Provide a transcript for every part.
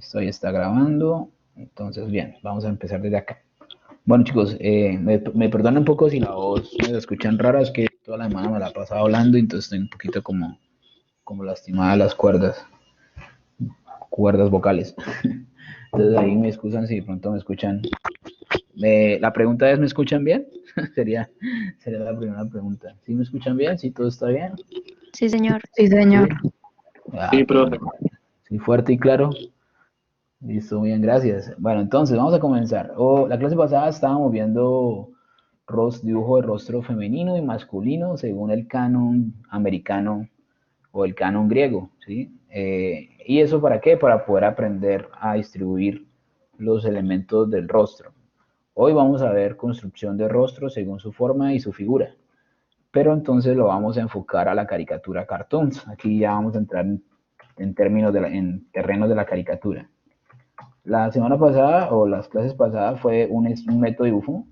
Estoy está grabando. Entonces, bien, vamos a empezar desde acá. Bueno, chicos, me perdonan un poco si la voz me la escuchan rara, es que toda la semana me la he pasado hablando, entonces estoy un poquito como lastimada las cuerdas vocales. Entonces ahí me excusan si de pronto me escuchan. La pregunta es, ¿me escuchan bien? sería la primera pregunta. ¿Sí me escuchan bien? ¿Sí todo está bien? Sí, señor. Sí, señor. ¿Sí? Sí, Qué profe. bueno. Sí, fuerte y claro. Listo, muy bien, gracias. Bueno, entonces vamos a comenzar. La clase pasada estábamos viendo dibujo de rostro femenino y masculino según el canon americano o el canon griego, ¿sí? ¿Y eso para qué? Para poder aprender a distribuir los elementos del rostro. Hoy vamos a ver construcción de rostro según su forma y su figura, pero entonces lo vamos a enfocar a la caricatura cartoons. Aquí ya vamos a entrar en términos en terrenos de la caricatura. La semana pasada o las clases pasadas fue un método de dibujo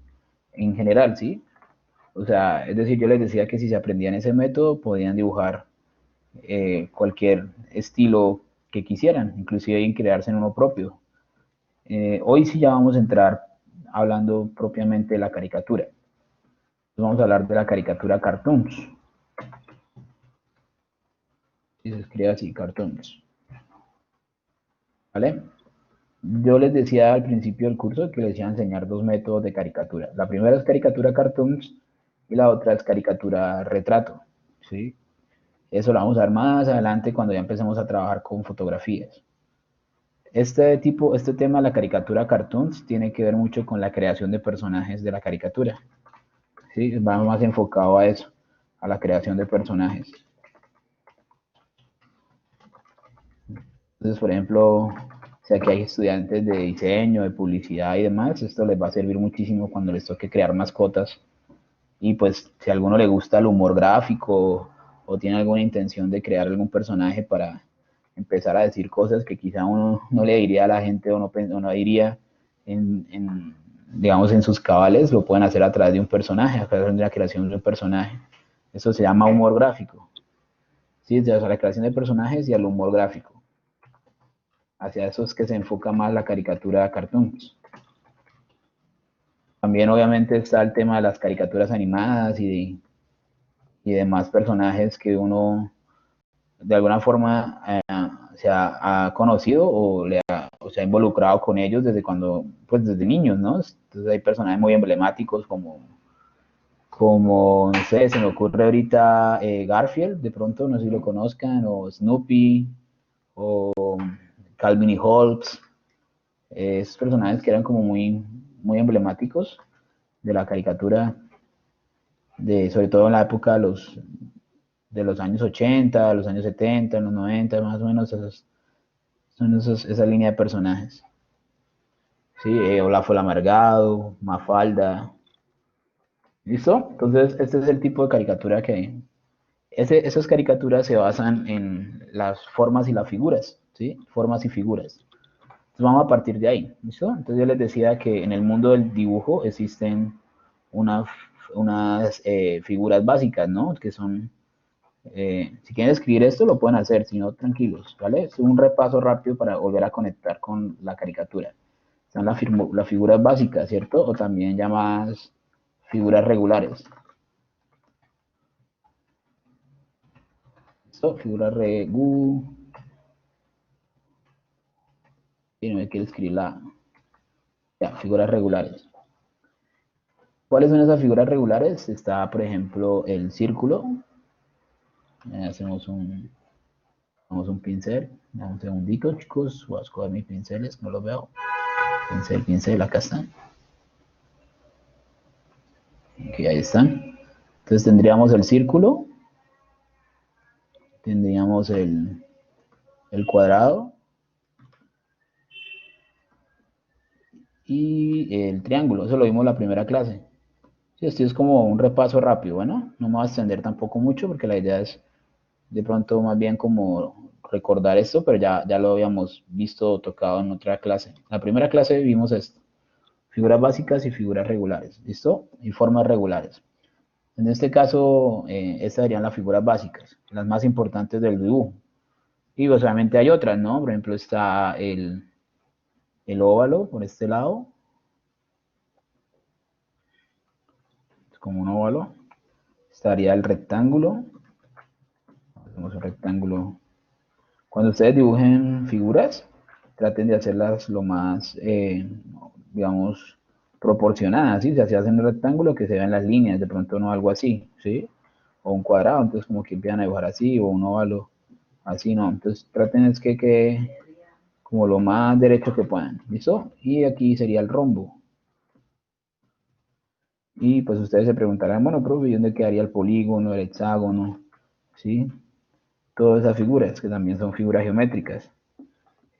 en general, ¿sí? O sea, es decir, yo les decía que si se aprendían ese método podían dibujar cualquier estilo que quisieran, inclusive en crearse en uno propio. Hoy sí ya vamos a entrar hablando propiamente de la caricatura. Vamos a hablar de la caricatura cartoons. Si se escribe así, cartoons. ¿Vale? Yo les decía al principio del curso que les iba a enseñar dos métodos de caricatura. La primera es caricatura cartoons y la otra es caricatura retrato. ¿Sí? Eso lo vamos a ver más adelante cuando ya empecemos a trabajar con fotografías. Este tema de la caricatura cartoons tiene que ver mucho con la creación de personajes de la caricatura. ¿Sí? Va más enfocado a eso, a la creación de personajes. Entonces, por ejemplo, si aquí hay estudiantes de diseño, de publicidad y demás, esto les va a servir muchísimo cuando les toque crear mascotas. Y pues si a alguno le gusta el humor gráfico o tiene alguna intención de crear algún personaje para empezar a decir cosas que quizá uno no le diría a la gente o no diría digamos, en sus cabales, lo pueden hacer a través de un personaje, a través de la creación de un personaje. Eso se llama humor gráfico. Sí, o sea, la creación de personajes y el humor gráfico. Hacia eso es que se enfoca más la caricatura de cartoons. También obviamente está el tema de las caricaturas animadas y demás personajes que uno de alguna forma se ha conocido o se ha involucrado con ellos desde cuando, pues desde niños, ¿no? Entonces hay personajes muy emblemáticos como no sé, se me ocurre ahorita Garfield, de pronto, no sé si lo conozcan, o Snoopy, o Calvin y Hobbes, esos personajes que eran como muy emblemáticos de la caricatura, sobre todo en la época de los años 80, los años 70, los 90, más o menos esa línea de personajes. Sí, Olaf el Amargado, Mafalda. ¿Listo? Entonces, este es el tipo de caricatura que hay. Esas caricaturas se basan en las formas y las figuras, ¿sí? Formas y figuras. Entonces vamos a partir de ahí, ¿listo? Entonces yo les decía que en el mundo del dibujo existen unas, unas figuras básicas, ¿no? Que son, si quieren escribir esto lo pueden hacer, si no, tranquilos, ¿vale? Es un repaso rápido para volver a conectar con la caricatura. Están las figuras básicas, ¿cierto? O también llamadas figuras regulares. ¿Listo? Figuras regu... Y no me quiere escribir ya, figuras regulares. ¿Cuáles son esas figuras regulares? Está, por ejemplo, el círculo. Hacemos un pincel. Dame un segundito, chicos. Voy a escoger mis pinceles, no los veo. Pincel, acá están. Ok, ahí están. Entonces tendríamos el círculo. Tendríamos el cuadrado. Y el triángulo. Eso lo vimos en la primera clase. Sí, esto es como un repaso rápido. Bueno, no me voy a extender tampoco mucho porque la idea es de pronto más bien como recordar esto, pero ya lo habíamos visto o tocado en otra clase. En la primera clase vimos esto, figuras básicas y figuras regulares, ¿listo? Y formas regulares. En este caso, estas serían las figuras básicas, las más importantes del dibujo. Y pues, obviamente hay otras, ¿no? Por ejemplo, está el óvalo por este lado, es como un óvalo. Estaría el rectángulo, hacemos un rectángulo. Cuando ustedes dibujen figuras, traten de hacerlas lo más, digamos, proporcionadas, ¿sí? O sea, si hacen un rectángulo, que se vean las líneas, de pronto no algo así, ¿sí? O un cuadrado, entonces como que empiezan a dibujar así, o un óvalo, así, ¿no? Entonces traten es que quede como lo más derecho que puedan, ¿listo? Y aquí sería el rombo. Y pues ustedes se preguntarán, bueno, profe, ¿y dónde quedaría el polígono, el hexágono? ¿Sí? Todas esas figuras, que también son figuras geométricas.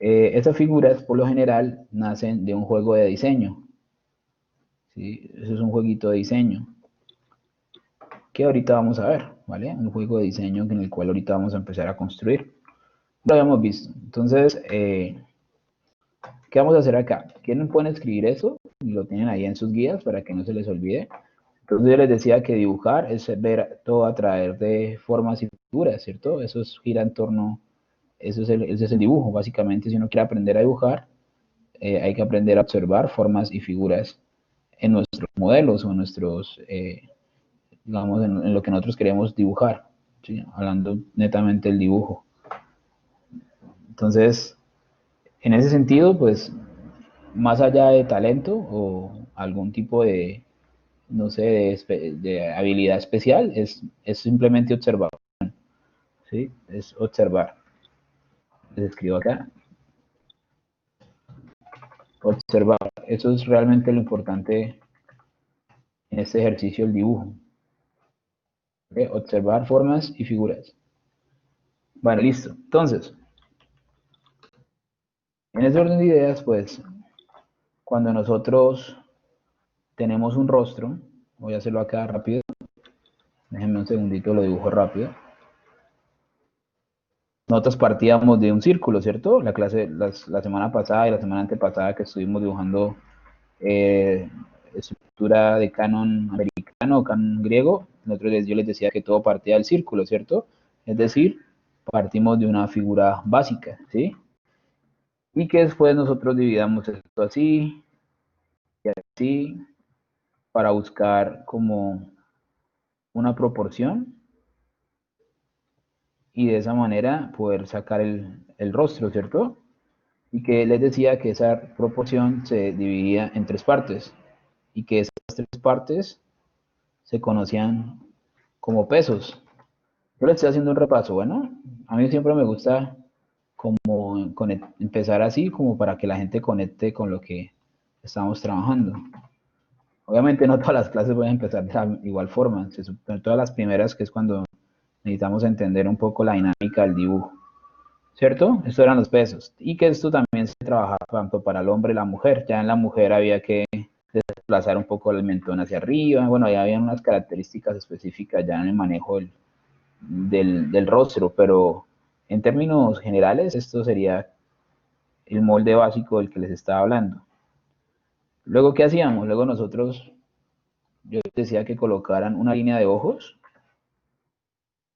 Esas figuras, por lo general, nacen de un juego de diseño. ¿Sí? Eso es un jueguito de diseño que ahorita vamos a ver, ¿vale? Un juego de diseño en el cual ahorita vamos a empezar a construir. Lo habíamos visto. Entonces, ¿qué vamos a hacer acá? ¿Quieren pueden escribir eso? Y lo tienen ahí en sus guías para que no se les olvide. Entonces yo les decía que dibujar es ver todo a través de formas y figuras, ¿cierto? Gira en torno, ese es el dibujo, básicamente. Si uno quiere aprender a dibujar, hay que aprender a observar formas y figuras en nuestros modelos o en nuestros, digamos, en lo que nosotros queremos dibujar, ¿sí? Hablando netamente del dibujo. Entonces, en ese sentido, pues, más allá de talento o algún tipo de, no sé, de habilidad especial, es simplemente observar, ¿sí? Es observar. Les escribo acá, observar. Eso es realmente lo importante en este ejercicio del dibujo. ¿Okay? Observar formas y figuras. Bueno, listo. Entonces, en ese orden de ideas, pues, cuando nosotros tenemos un rostro, voy a hacerlo acá rápido, déjenme un segundito, lo dibujo rápido. Nosotros partíamos de un círculo, ¿cierto? La clase, la semana pasada y la semana antepasada que estuvimos dibujando estructura de canon americano o canon griego, yo les decía que todo partía del círculo, ¿cierto? Es decir, partimos de una figura básica, ¿sí? Y que después nosotros dividamos esto así y así para buscar como una proporción y de esa manera poder sacar el rostro, ¿cierto? Y que les decía que esa proporción se dividía en tres partes y que esas tres partes se conocían como pesos. Yo le estoy haciendo un repaso, bueno, a mí siempre me gusta como empezar así, como para que la gente conecte con lo que estamos trabajando. Obviamente no todas las clases pueden empezar de la igual forma, todas las primeras que es cuando necesitamos entender un poco la dinámica del dibujo, ¿cierto? Estos eran los pesos. Y que esto también se trabajaba tanto para el hombre y la mujer. Ya en la mujer había que desplazar un poco el mentón hacia arriba. Bueno, ya había unas características específicas ya en el manejo del rostro, pero en términos generales esto sería el molde básico del que les estaba hablando. Luego, ¿qué hacíamos? Luego nosotros, yo les decía que colocaran una línea de ojos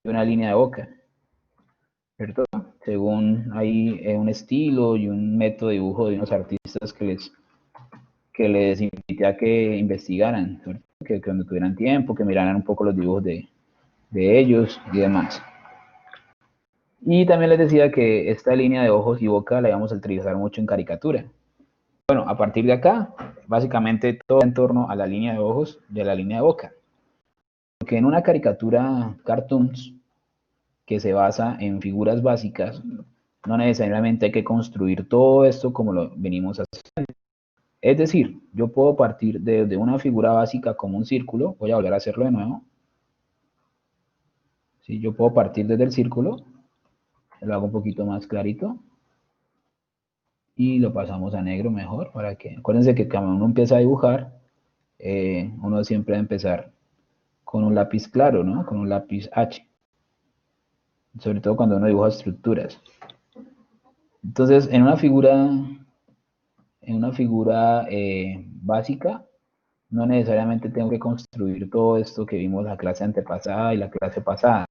y una línea de boca, ¿cierto? Según hay un estilo y un método de dibujo de unos artistas que les invité a que investigaran, ¿cierto? Que cuando tuvieran tiempo, que miraran un poco los dibujos de ellos y demás. Y también les decía que esta línea de ojos y boca la íbamos a utilizar mucho en caricatura. Bueno, a partir de acá, básicamente todo en torno a la línea de ojos y a la línea de boca. Porque en una caricatura cartoons que se basa en figuras básicas, no necesariamente hay que construir todo esto como lo venimos haciendo. Es decir, yo puedo partir de una figura básica como un círculo, voy a volver a hacerlo de nuevo. ¿Sí? Yo puedo partir desde el círculo, lo hago un poquito más clarito y lo pasamos a negro mejor para que, acuérdense que cuando uno empieza a dibujar, uno siempre va a empezar con un lápiz claro, ¿no? Con un lápiz H, sobre todo cuando uno dibuja estructuras. Entonces, en una figura básica, no necesariamente tengo que construir todo esto que vimos la clase antepasada y la clase pasada.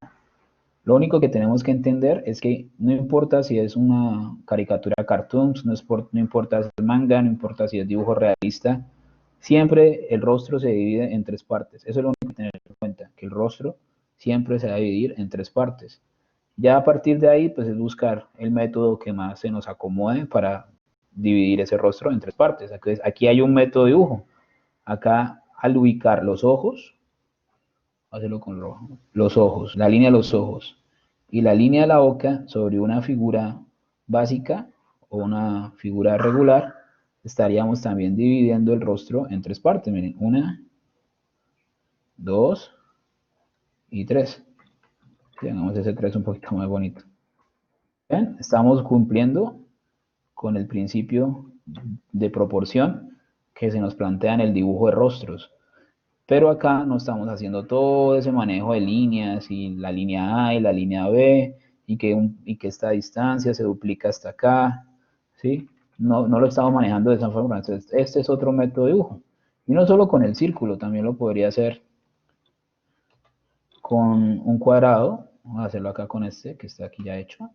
Lo único que tenemos que entender es que no importa si es una caricatura cartoons, no importa si es manga, no importa si es dibujo realista, siempre el rostro se divide en tres partes. Eso es lo único que tener en cuenta, que el rostro siempre se va a dividir en tres partes. Ya a partir de ahí, pues es buscar el método que más se nos acomode para dividir ese rostro en tres partes. Aquí hay un método de dibujo. Acá, al ubicar los ojos, hacerlo con rojo, los ojos, la línea de los ojos y la línea de la boca sobre una figura básica o una figura regular, estaríamos también dividiendo el rostro en tres partes. Miren, una, dos y tres. Tengamos ese tres un poquito más bonito. ¿Ven? Estamos cumpliendo con el principio de proporción que se nos plantea en el dibujo de rostros. Pero acá no estamos haciendo todo ese manejo de líneas y la línea A y la línea B y que esta distancia se duplica hasta acá, ¿sí? No lo estamos manejando de esa forma. Entonces, este es otro método de dibujo. Y no solo con el círculo, también lo podría hacer con un cuadrado. Vamos a hacerlo acá con este que está aquí ya hecho.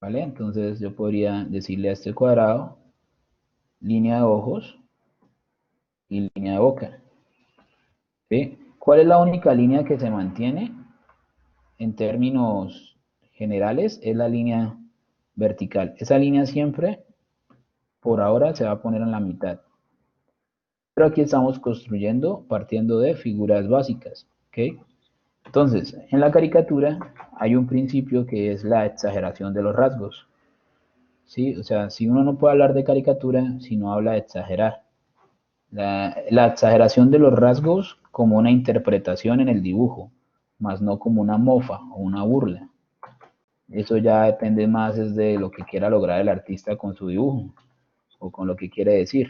¿Vale? Entonces yo podría decirle a este cuadrado línea de ojos y línea de boca. ¿Sí? ¿Cuál es la única línea que se mantiene en términos generales? Es la línea vertical. Esa línea siempre, por ahora, se va a poner en la mitad. Pero aquí estamos construyendo partiendo de figuras básicas. ¿Ok? Entonces, en la caricatura hay un principio que es la exageración de los rasgos. ¿Sí? O sea, si uno no puede hablar de caricatura si no habla de exagerar. La exageración de los rasgos como una interpretación en el dibujo, más no como una mofa o una burla. Eso ya depende más es de lo que quiera lograr el artista con su dibujo o con lo que quiere decir.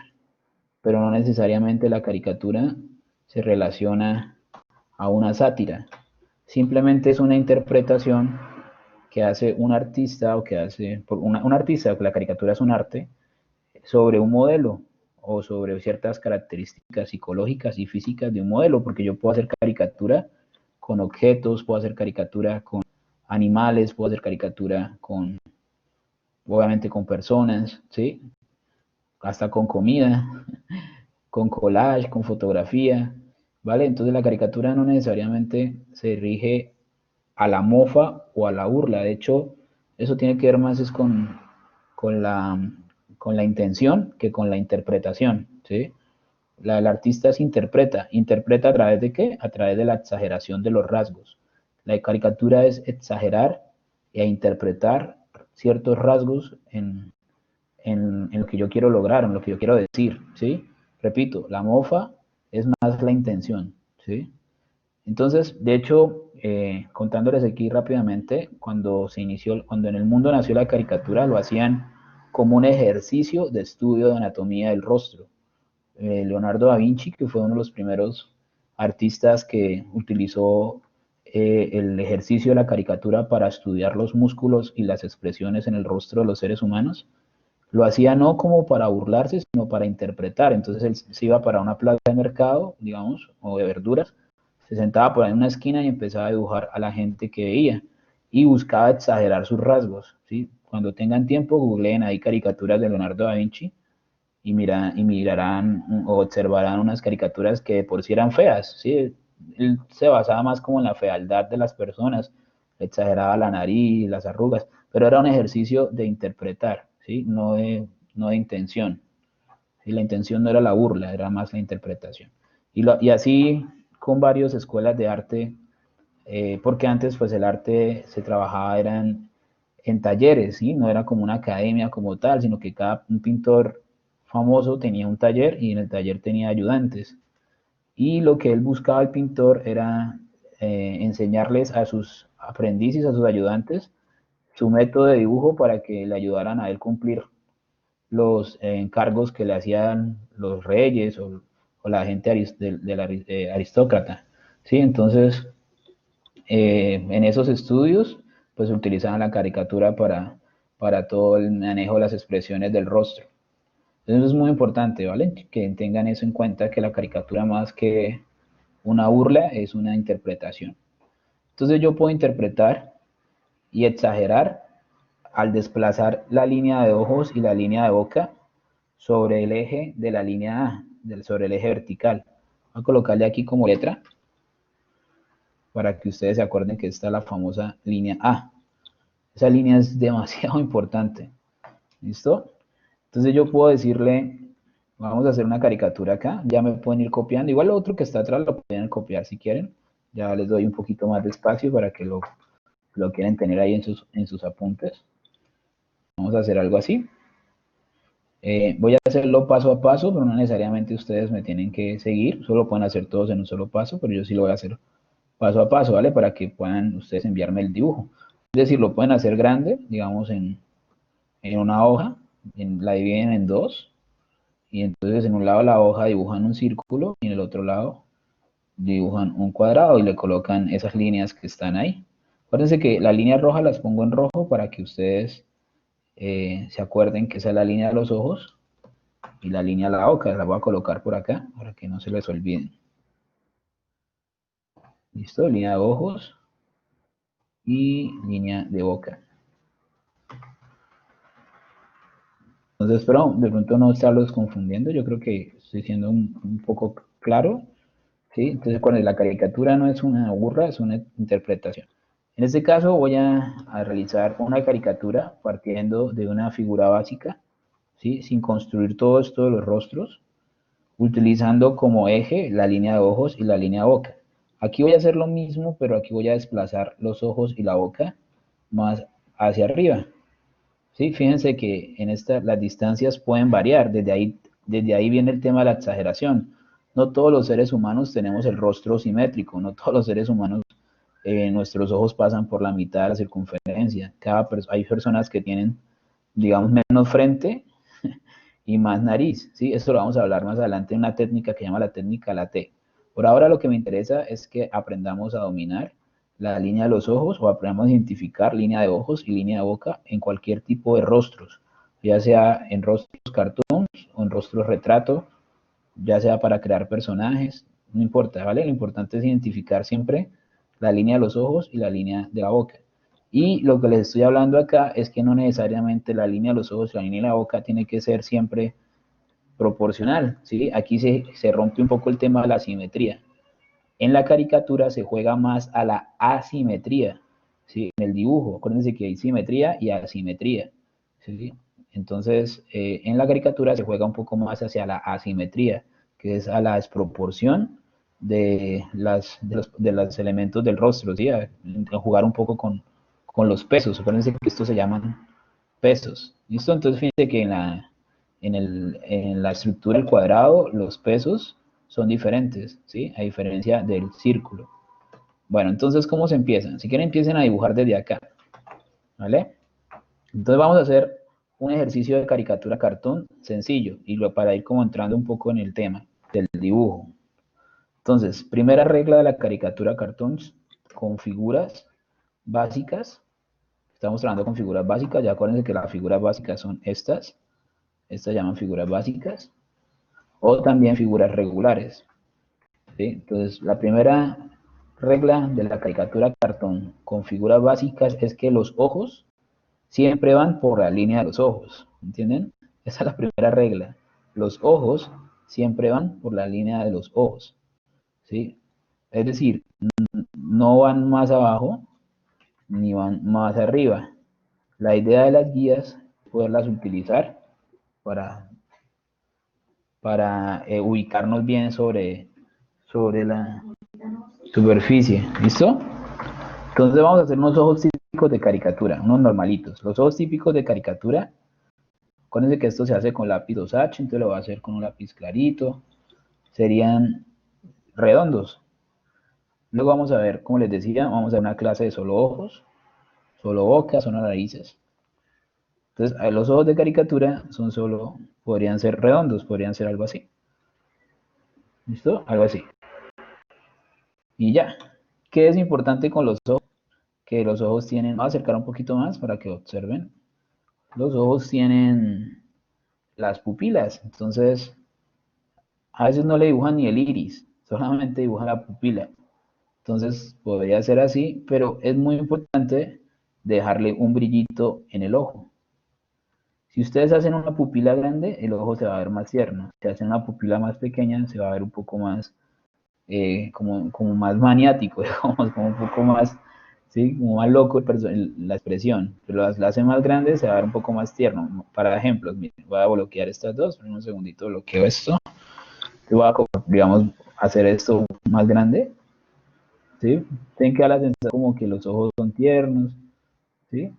Pero no necesariamente la caricatura se relaciona a una sátira. Simplemente es una interpretación que hace un artista o que hace un artista, la caricatura es un arte, sobre un modelo o sobre ciertas características psicológicas y físicas de un modelo, porque yo puedo hacer caricatura con objetos, puedo hacer caricatura con animales, puedo hacer caricatura con, obviamente, con personas, ¿sí? Hasta con comida, con collage, con fotografía, ¿vale? Entonces la caricatura no necesariamente se rige a la mofa o a la burla, de hecho, eso tiene que ver más es con la, con la intención que con la interpretación, ¿sí? El artista se interpreta a través de qué? A través de la exageración de los rasgos. La caricatura es exagerar e interpretar ciertos rasgos en lo que yo quiero lograr, en lo que yo quiero decir, ¿sí? Repito, la mofa es más la intención, ¿sí? Entonces, de hecho, contándoles aquí rápidamente, cuando en el mundo nació la caricatura, lo hacían como un ejercicio de estudio de anatomía del rostro. Leonardo da Vinci, que fue uno de los primeros artistas que utilizó el ejercicio de la caricatura para estudiar los músculos y las expresiones en el rostro de los seres humanos, lo hacía no como para burlarse, sino para interpretar. Entonces él se iba para una plaza de mercado, digamos, o de verduras, se sentaba por ahí en una esquina y empezaba a dibujar a la gente que veía y buscaba exagerar sus rasgos. ¿Sí? Cuando tengan tiempo, googleen ahí caricaturas de Leonardo da Vinci y mirarán o observarán unas caricaturas que por sí eran feas, ¿sí? Él se basaba más como en la fealdad de las personas, exageraba la nariz, las arrugas, pero era un ejercicio de interpretar, ¿sí? No de intención. ¿Sí? La intención no era la burla, era más la interpretación. Y así con varias escuelas de arte, porque antes pues el arte se trabajaba en talleres, ¿sí? No era como una academia como tal, sino que cada un pintor famoso tenía un taller y en el taller tenía ayudantes. Y lo que él buscaba el pintor era enseñarles a sus aprendices, a sus ayudantes, su método de dibujo para que le ayudaran a él cumplir los encargos que le hacían los reyes o la gente aristócrata. ¿Sí? Entonces, en esos estudios, pues utilizaban la caricatura para todo el manejo de las expresiones del rostro. Entonces es muy importante, ¿vale? Que tengan eso en cuenta, que la caricatura más que Una burla es una interpretación. Entonces yo puedo interpretar y exagerar al desplazar la línea de ojos y la línea de boca sobre el eje de la línea A, sobre el eje vertical. Voy a colocarle aquí como letra para que ustedes se acuerden que esta es la famosa línea A. Esa línea es demasiado importante. ¿Listo? Entonces yo puedo decirle, vamos a hacer una caricatura acá, ya me pueden ir copiando. Igual lo otro que está atrás lo pueden copiar si quieren. Ya les doy un poquito más de espacio para que lo quieran tener ahí en sus apuntes. Vamos a hacer algo así. Voy a hacerlo paso a paso, pero no necesariamente ustedes me tienen que seguir. Solo pueden hacer todos en un solo paso, pero yo sí lo voy a hacer paso a paso, ¿vale? Para que puedan ustedes enviarme el dibujo. Es decir, lo pueden hacer grande, digamos en una hoja, la dividen en dos, y entonces en un lado de la hoja dibujan un círculo y en el otro lado dibujan un cuadrado y le colocan esas líneas que están ahí. Acuérdense que la línea roja las pongo en rojo para que ustedes se acuerden que esa es la línea de los ojos y la línea de la boca. La voy a colocar por acá para que no se les olviden. ¿Listo? Línea de ojos y línea de boca. Entonces, espero de pronto no estarlos confundiendo. Yo creo que estoy siendo un poco claro. ¿Sí? Entonces, cuando la caricatura no es una burla, es una interpretación. En este caso voy a realizar una caricatura partiendo de una figura básica, ¿sí? Sin construir todo esto de los rostros, utilizando como eje la línea de ojos y la línea de boca. Aquí voy a hacer lo mismo, pero aquí voy a desplazar los ojos y la boca más hacia arriba. ¿Sí? Fíjense que en esta las distancias pueden variar, desde ahí viene el tema de la exageración. No todos los seres humanos tenemos el rostro simétrico, no todos los seres humanos, nuestros ojos pasan por la mitad de la circunferencia. Hay personas que tienen, digamos, menos frente y más nariz, ¿sí? Esto lo vamos a hablar más adelante en una técnica que se llama la técnica LaTe. Por ahora lo que me interesa es que aprendamos a dominar la línea de los ojos o aprendamos a identificar línea de ojos y línea de boca en cualquier tipo de rostros, ya sea en rostros cartoons o en rostros retrato, ya sea para crear personajes, no importa, ¿vale? Lo importante es identificar siempre la línea de los ojos y la línea de la boca. Y lo que les estoy hablando acá es que no necesariamente la línea de los ojos y la línea de la boca tiene que ser siempre proporcional, ¿sí? Aquí se rompe un poco el tema de la simetría. En la caricatura se juega más a la asimetría, ¿sí? En el dibujo, acuérdense que hay simetría y asimetría, ¿sí? Entonces, en la caricatura se juega un poco más hacia la asimetría, que es a la desproporción de los elementos del rostro, ¿sí? A jugar un poco con los pesos. Acuérdense que estos se llaman pesos. ¿Listo? Entonces, fíjense que en la estructura del cuadrado, los pesos son diferentes, ¿sí? A diferencia del círculo. Bueno, entonces, ¿cómo se empiezan? Si quieren, empiecen a dibujar desde acá, ¿vale? Entonces vamos a hacer un ejercicio de caricatura cartón sencillo y para ir como entrando un poco en el tema del dibujo. Entonces, primera regla de la caricatura cartón con figuras básicas. Estamos trabajando con figuras básicas. Ya acuérdense que las figuras básicas son estas. Estas llaman figuras básicas. O también figuras regulares. ¿Sí? Entonces, la primera regla de la caricatura cartón con figuras básicas es que los ojos siempre van por la línea de los ojos, ¿entienden? Esa es la primera regla. Los ojos siempre van por la línea de los ojos, ¿sí? Es decir, no van más abajo ni van más arriba. La idea de las guías es poderlas utilizar para, para ubicarnos bien sobre la superficie, ¿listo? Entonces vamos a hacer unos ojos típicos de caricatura, unos normalitos. Los ojos típicos de caricatura, acuérdense que esto se hace con lápiz 2H, entonces lo voy a hacer con un lápiz clarito. Serían redondos. Luego vamos a ver, como les decía, vamos a ver una clase de solo ojos, solo boca, solo narices. Entonces, los ojos de caricatura podrían ser redondos, podrían ser algo así. ¿Listo? Algo así. Y ya. ¿Qué es importante con los ojos? Que los ojos tienen, voy a acercar un poquito más para que observen. Los ojos tienen las pupilas, entonces a veces no le dibujan ni el iris, solamente dibuja la pupila. Entonces podría ser así, pero es muy importante dejarle un brillito en el ojo. Si ustedes hacen una pupila grande, el ojo se va a ver más tierno. Si hacen una pupila más pequeña, se va a ver un poco más, como más maniático, digamos, como un poco más, ¿sí? Como más loco la expresión. Pero la hacen más grande, se va a ver un poco más tierno. Para ejemplos, miren, voy a bloquear estas dos. Un segundito, bloqueo esto. Y voy a, digamos, hacer esto más grande. ¿Sí? Tienen que dar la sensación como que los ojos son tiernos. ¿Sí?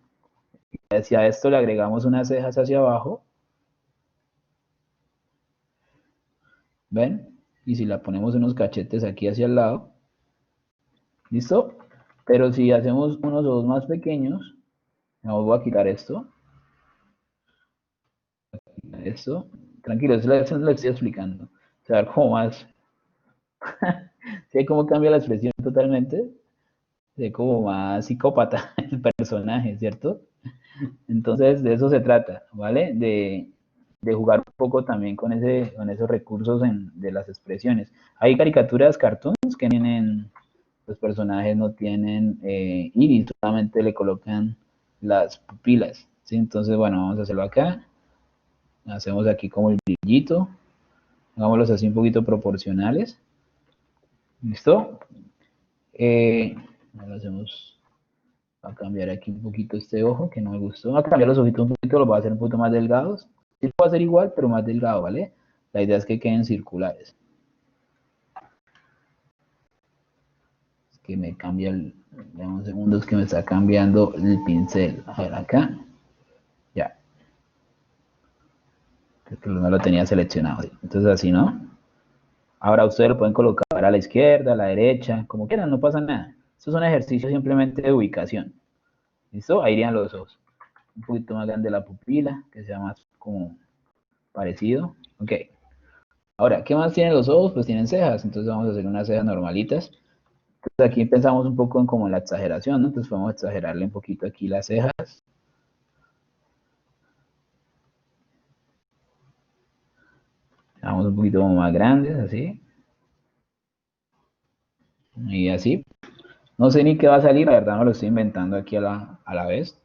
Y si a esto le agregamos unas cejas hacia abajo, ¿ven? Y si la ponemos unos cachetes aquí hacia el lado, ¿listo? Pero si hacemos unos ojos más pequeños, no voy a quitar esto, tranquilo, eso lo estoy explicando. O sea, como más, ¿sí? Cómo cambia la expresión totalmente, de como más psicópata el personaje, ¿cierto? Entonces, de eso se trata, ¿vale? De jugar un poco también con esos recursos de las expresiones. Hay caricaturas, cartoons que tienen, los personajes no tienen iris, solamente le colocan las pupilas, ¿sí? Entonces, bueno, vamos a hacerlo acá. Hacemos aquí como el brillito. Hagámoslos así un poquito proporcionales. ¿Listo? Ahora hacemos, va a cambiar aquí un poquito este ojo, que no me gustó. Va a cambiar los ojitos un poquito, los voy a hacer un poquito más delgados. Sí, lo voy a hacer igual, pero más delgado, ¿vale? La idea es que queden circulares. Es que me cambia el... Dame un segundo, es que me está cambiando el pincel. A ver, acá. Ya. Creo que no lo tenía seleccionado. Entonces así, ¿no? Ahora ustedes lo pueden colocar a la izquierda, a la derecha, como quieran, no pasa nada. Esto es un ejercicio simplemente de ubicación. ¿Listo? Ahí irían los ojos. Un poquito más grande la pupila, que sea más como parecido. Ok. Ahora, ¿qué más tienen los ojos? Pues tienen cejas, entonces vamos a hacer unas cejas normalitas. Entonces aquí pensamos un poco en como la exageración, ¿no? Entonces podemos exagerarle un poquito aquí las cejas. Vamos un poquito más grandes, así. Y así. No sé ni qué va a salir, la verdad me lo estoy inventando aquí a la vez.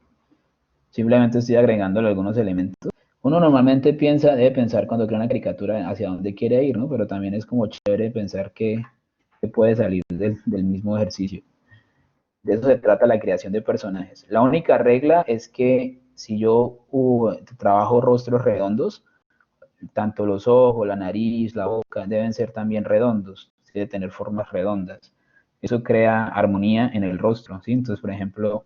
Simplemente estoy agregándole algunos elementos. Uno normalmente debe pensar cuando crea una caricatura hacia dónde quiere ir, ¿no? Pero también es como chévere pensar que puede salir del mismo ejercicio. De eso se trata la creación de personajes. La única regla es que si yo trabajo rostros redondos, tanto los ojos, la nariz, la boca, deben ser también redondos, deben tener formas redondas. Eso crea armonía en el rostro, ¿sí? Entonces, por ejemplo,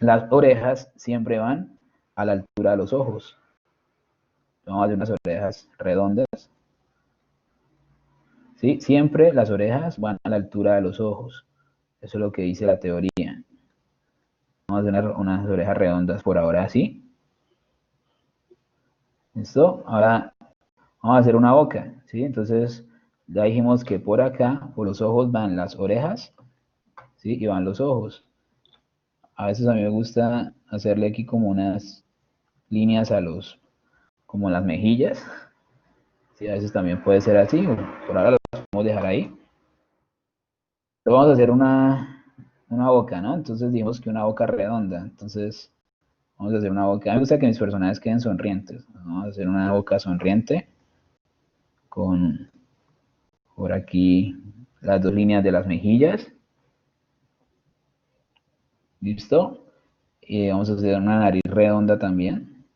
las orejas siempre van a la altura de los ojos. Vamos a hacer unas orejas redondas, ¿sí? Siempre las orejas van a la altura de los ojos. Eso es lo que dice la teoría. Vamos a hacer unas orejas redondas por ahora, ¿sí? ¿Listo? Ahora vamos a hacer una boca, ¿sí? Entonces, ya dijimos que por acá, por los ojos van las orejas, ¿sí? Y van los ojos. A veces a mí me gusta hacerle aquí como unas líneas como las mejillas, ¿sí? A veces también puede ser así, por ahora lo podemos dejar ahí. Pero vamos a hacer una boca, ¿no? Entonces dijimos que una boca redonda, entonces vamos a hacer una boca. A mí me gusta que mis personajes queden sonrientes. Vamos a hacer una boca sonriente con por aquí las dos líneas de las mejillas. ¿Listo? Y vamos a hacer una nariz redonda también.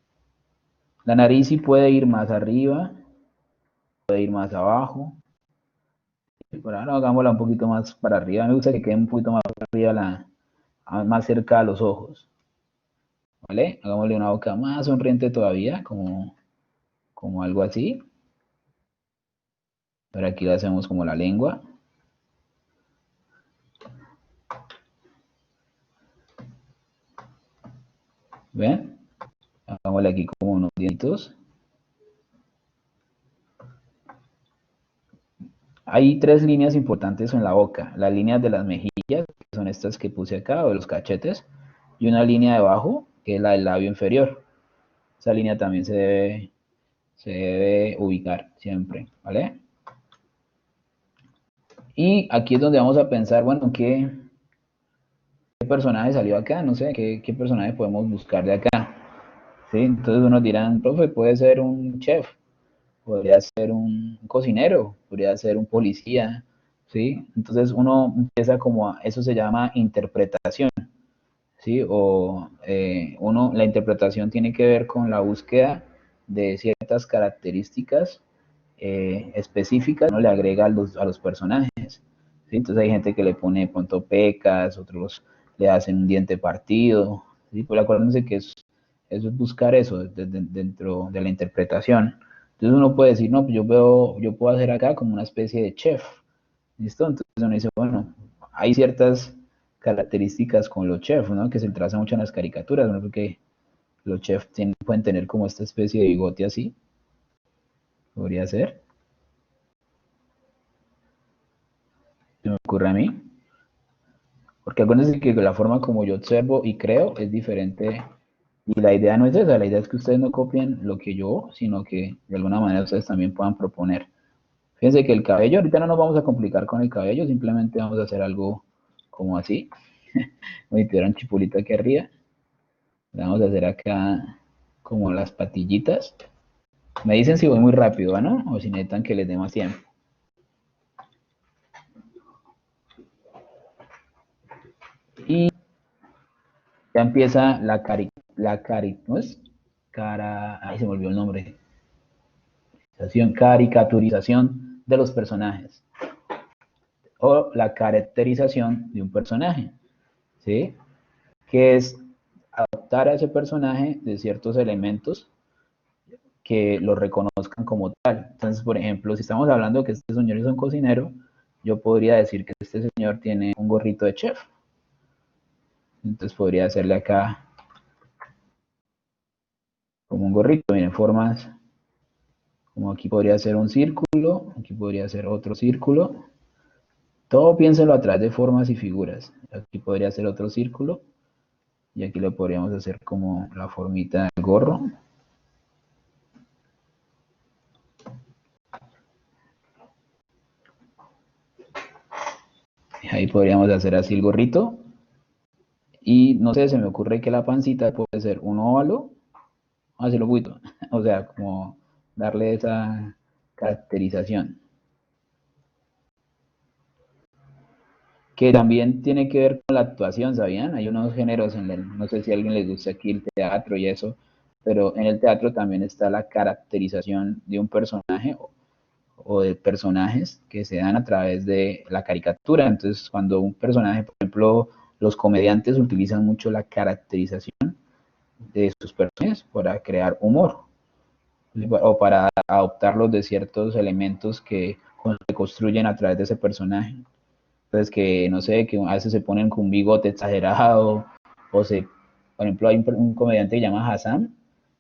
La nariz sí puede ir más arriba, puede ir más abajo. Por ahora hagámosla un poquito más para arriba. Me gusta que quede un poquito más para arriba, más cerca a los ojos. ¿Vale? Hagámosle una boca más sonriente todavía, como algo así. Pero aquí le hacemos como la lengua. ¿Ven? Hagámosle aquí como unos dientitos. Hay tres líneas importantes en la boca. Las líneas de las mejillas, que son estas que puse acá, o de los cachetes, y una línea de abajo, que es la del labio inferior. Esa línea también se debe ubicar siempre, ¿vale? Y aquí es donde vamos a pensar, bueno, ¿qué personaje salió acá? No sé, ¿qué personaje podemos buscar de acá? ¿Sí? Entonces unos dirán, profe, puede ser un chef, podría ser un cocinero, podría ser un policía, ¿sí? Entonces uno empieza como eso se llama interpretación, ¿sí? La interpretación tiene que ver con la búsqueda de ciertas características específicas, uno le agrega a los personajes, ¿sí? Entonces hay gente que le pone punto pecas, otros le hacen un diente partido, ¿sí? Pues acuérdense que eso es buscar eso dentro de la interpretación. Entonces uno puede decir, no, pues yo puedo hacer acá como una especie de chef, ¿listo? Entonces uno dice, bueno, hay ciertas características con los chefs, ¿no? Que se traza mucho en las caricaturas, ¿no? Porque los chefs pueden tener como esta especie de bigote así, podría ser, se me ocurre a mí. Porque acuérdense que la forma como yo observo y creo es diferente. Y la idea no es esa, la idea es que ustedes no copien lo que yo, sino que de alguna manera ustedes también puedan proponer. Fíjense que el cabello, ahorita no nos vamos a complicar con el cabello, simplemente vamos a hacer algo como así. Voy a tirar un chipulito aquí arriba. Le vamos a hacer acá como las patillitas. Me dicen si voy muy rápido, ¿no? O si necesitan que les dé más tiempo. Y ya empieza ¿no es? Ay, se me olvidó el nombre. Caricaturización de los personajes o la caracterización de un personaje, ¿sí? Que es adaptar a ese personaje de ciertos elementos que lo reconozcan como tal. Entonces, por ejemplo, si estamos hablando que este señor es un cocinero, yo podría decir que este señor tiene un gorrito de chef. Entonces podría hacerle acá como un gorrito, miren, formas, como aquí podría ser un círculo, aquí podría ser otro círculo. Todo piénselo a través de formas y figuras. Aquí podría ser otro círculo y aquí lo podríamos hacer como la formita del gorro. Y ahí podríamos hacer así el gorrito. Y no sé, se me ocurre que la pancita puede ser un óvalo, hacerlo un poquito, o sea, como darle esa caracterización. Que también tiene que ver con la actuación, ¿sabían? Hay unos géneros no sé si a alguien les gusta aquí el teatro y eso, pero en el teatro también está la caracterización de un personaje o de personajes que se dan a través de la caricatura. Entonces, cuando un personaje, por ejemplo, los comediantes utilizan mucho la caracterización de sus personajes para crear humor o para adoptarlos de ciertos elementos que se construyen a través de ese personaje. Entonces, que no sé, que a veces se ponen con un bigote exagerado, por ejemplo, hay un comediante que se llama Hassan,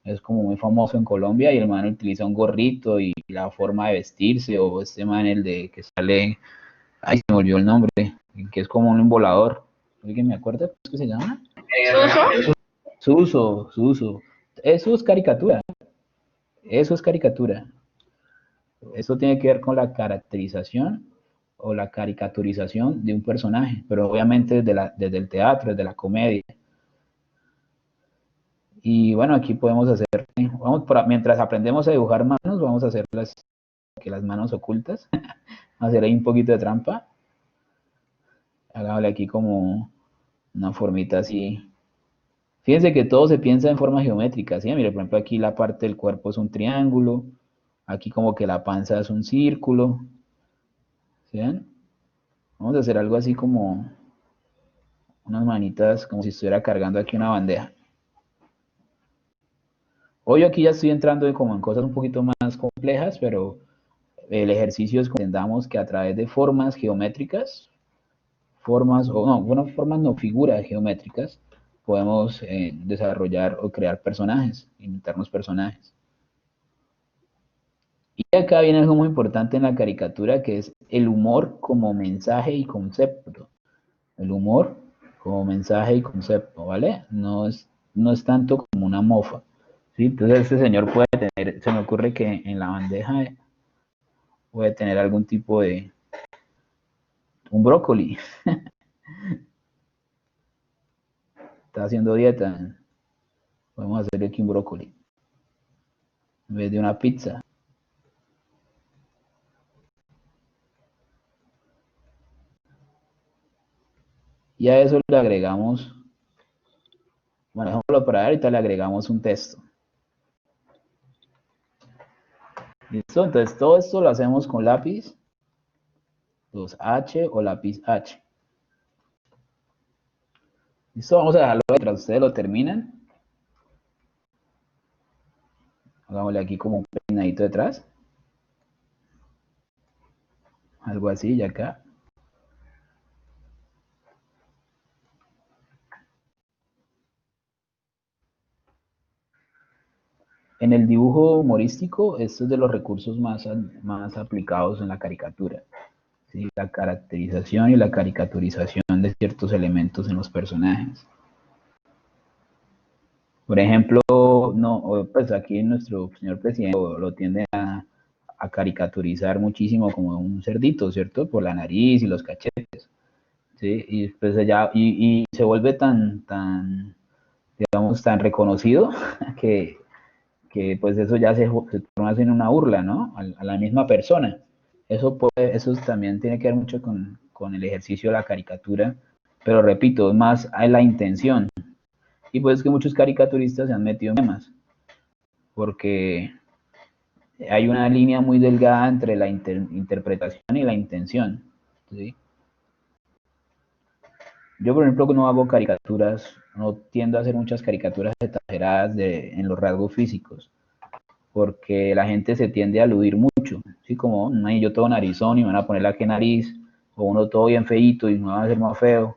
es como muy famoso en Colombia y el man utiliza un gorrito y la forma de vestirse, o este man, el de que sale, ay, se me olvidó el nombre, que es como un volador. ¿Alguien me acuerda cómo es que se llama? ¿Suso? Suso. Eso es caricatura, eso es caricatura. Eso tiene que ver con la caracterización o la caricaturización de un personaje, pero obviamente desde el teatro, desde la comedia. Y bueno, aquí podemos hacer, mientras aprendemos a dibujar manos, vamos a hacer las manos ocultas, hacer ahí un poquito de trampa, hagámosle aquí como una formita así. Fíjense que todo se piensa en forma geométrica, ¿sí? Mire, por ejemplo, aquí la parte del cuerpo es un triángulo, aquí como que la panza es un círculo, ¿sí? Vamos a hacer algo así como unas manitas, como si estuviera cargando aquí una bandeja. Hoy aquí ya estoy entrando como en cosas un poquito más complejas, pero el ejercicio es que entendamos que a través de formas geométricas, formas no, figuras geométricas, podemos desarrollar o crear personajes, inventarnos personajes. Y acá viene algo muy importante en la caricatura, que es el humor como mensaje y concepto. El humor como mensaje y concepto, ¿vale? No es tanto como una mofa, ¿sí? Entonces este señor puede tener, se me ocurre que en la bandeja puede tener algún tipo Un brócoli. Está haciendo dieta. Podemos hacer aquí un brócoli en vez de una pizza. Y a eso le agregamos, bueno, dejémoslo para ahorita, le agregamos un texto. ¿Listo? Entonces todo esto lo hacemos con lápiz 2H o lápiz H. ¿Listo? Vamos a dejarlo mientras ustedes lo terminan. Hagámosle aquí como un peinadito detrás. Algo así, y acá. En el dibujo humorístico, esto es de los recursos más aplicados en la caricatura. ¿Sí? La caracterización y la caricaturización de ciertos elementos en los personajes. Por ejemplo, no, pues aquí nuestro señor presidente lo tiende a caricaturizar muchísimo como un cerdito, ¿cierto? Por la nariz y los cachetes, ¿sí? Y pues allá, y se vuelve tan, digamos, tan reconocido que, que pues eso ya se torna en una burla, ¿no? A la misma persona. Eso también tiene que ver mucho con el ejercicio de la caricatura, pero repito, es más a la intención. Y pues es que muchos caricaturistas se han metido en temas, porque hay una línea muy delgada entre la interpretación y la intención, ¿sí? Yo, por ejemplo, no hago caricaturas, no tiendo a hacer muchas caricaturas exageradas en los rasgos físicos, porque la gente se tiende a aludir mucho, ¿sí? Como, yo todo narizón y me van a poner la que nariz, o uno todo bien feíto y me van a hacer más feo.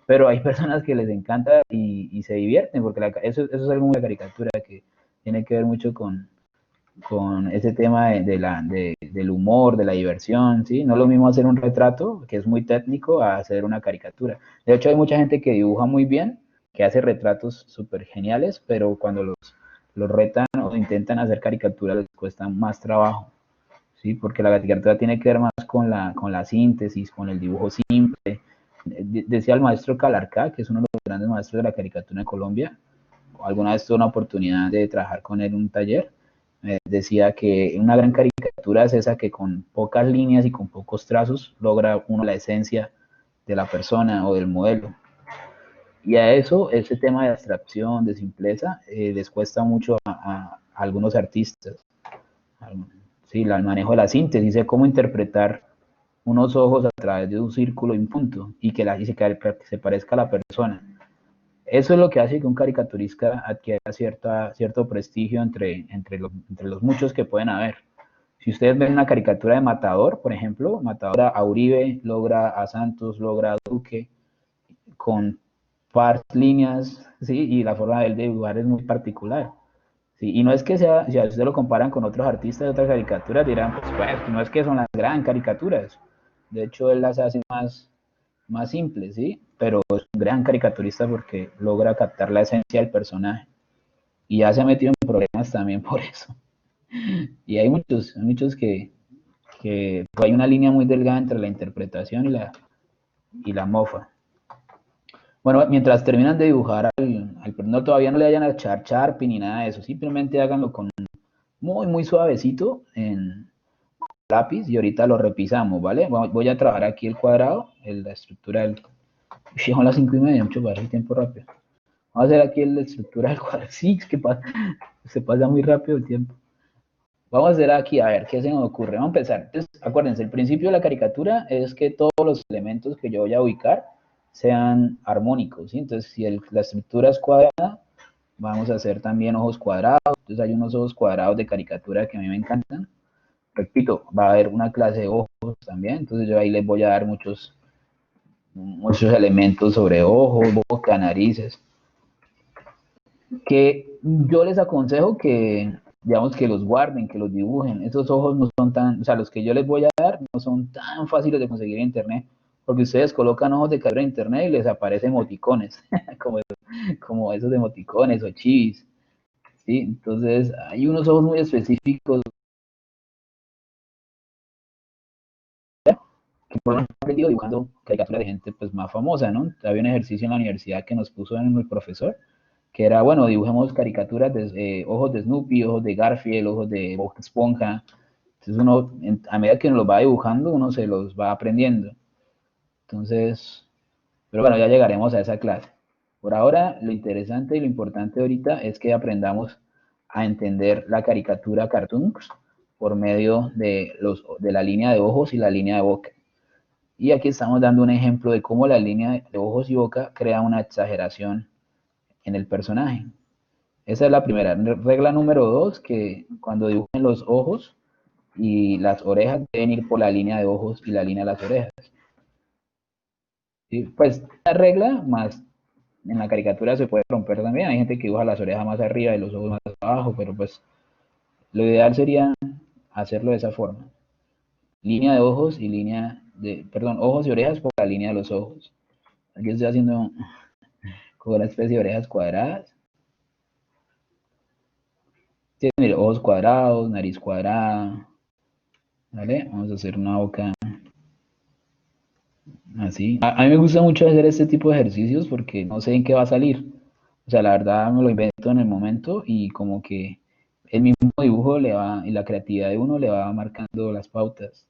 Pero hay personas que les encanta y se divierten, porque eso es algo muy de caricatura que tiene que ver mucho con ese tema del humor, de la diversión, ¿sí? No es lo mismo hacer un retrato, que es muy técnico, a hacer una caricatura. De hecho, hay mucha gente que dibuja muy bien, que hace retratos súper geniales, pero cuando los retan o intentan hacer caricaturas les cuesta más trabajo, ¿sí? Porque la caricatura tiene que ver más con la síntesis, con el dibujo simple. Decía el maestro Calarcá, que es uno de los grandes maestros de la caricatura en Colombia, alguna vez tuve una oportunidad de trabajar con él en un taller, decía que una gran caricatura es esa que con pocas líneas y con pocos trazos logra uno la esencia de la persona o del modelo. Y a eso, ese tema de abstracción, de simpleza, les cuesta mucho a algunos artistas. Sí, el manejo de la síntesis, de cómo interpretar unos ojos a través de un círculo y un punto, y que se parezca a la persona. Eso es lo que hace que un caricaturista adquiera cierto prestigio entre los muchos que pueden haber. Si ustedes ven una caricatura de Matador, por ejemplo, Matador a Uribe, logra a Santos, logra a Duque, con par líneas, ¿sí? Y la forma de él de dibujar es muy particular. ¿Sí? Y no es que sea, si ustedes lo comparan con otros artistas de otras caricaturas, dirán, pues no es que son las gran caricaturas. De hecho, él las hace más simples, ¿sí? Pero es un gran caricaturista porque logra captar la esencia del personaje. Y ya se ha metido en problemas también por eso. Y hay muchos que hay una línea muy delgada entre la interpretación y la mofa. Bueno, mientras terminan de dibujar no, todavía no le vayan a echar Sharpie ni nada de eso, simplemente háganlo con muy, muy suavecito en lápiz y ahorita lo repisamos, ¿vale? Voy a trabajar aquí el cuadrado, la estructura del... Son las 5:30, mucho para el tiempo rápido. Vamos a hacer aquí la estructura del cuadrado. Sí, es que se pasa muy rápido el tiempo. Vamos a hacer aquí, a ver, ¿qué se nos ocurre? Vamos a empezar. Entonces, acuérdense, el principio de la caricatura es que todos los elementos que yo voy a ubicar sean armónicos, ¿sí? Entonces, si la estructura es cuadrada, vamos a hacer también ojos cuadrados. Entonces, hay unos ojos cuadrados de caricatura que a mí me encantan. Repito, va a haber una clase de ojos también, entonces yo ahí les voy a dar muchos elementos sobre ojos, boca, narices, que yo les aconsejo que, digamos, que los guarden, que los dibujen. Esos ojos no son tan, o sea, los que yo les voy a dar no son tan fáciles de conseguir en internet, porque ustedes colocan ojos de cabra en internet y les aparecen emoticones, como esos emoticones o chivis, ¿sí? Entonces, hay unos ojos muy específicos por lo menos he aprendido dibujando caricaturas de gente pues más famosa, ¿no? Había un ejercicio en la universidad que nos puso en el profesor, que era, bueno, dibujemos caricaturas de ojos de Snoopy, ojos de Garfield, ojos de Bob Esponja. Entonces uno, a medida que uno los va dibujando, uno se los va aprendiendo. Entonces, pero bueno, ya llegaremos a esa clase. Por ahora, lo interesante y lo importante ahorita es que aprendamos a entender la caricatura cartoons por medio de la línea de ojos y la línea de boca. Y aquí estamos dando un ejemplo de cómo la línea de ojos y boca crea una exageración en el personaje. Esa es la primera. Regla número 2, que cuando dibujen los ojos y las orejas deben ir por la línea de ojos y la línea de las orejas. ¿Sí? Pues la regla más en la caricatura se puede romper también. Hay gente que dibuja las orejas más arriba y los ojos más abajo, pero pues lo ideal sería hacerlo de esa forma. Línea de ojos y perdón, ojos y orejas por la línea de los ojos. Aquí estoy haciendo como una especie de orejas cuadradas. Sí, mire, ojos cuadrados, nariz cuadrada. ¿Vale? Vamos a hacer una boca así. A mí me gusta mucho hacer este tipo de ejercicios porque no sé en qué va a salir. O sea, la verdad me lo invento en el momento y como que el mismo dibujo le va, y la creatividad de uno le va marcando las pautas.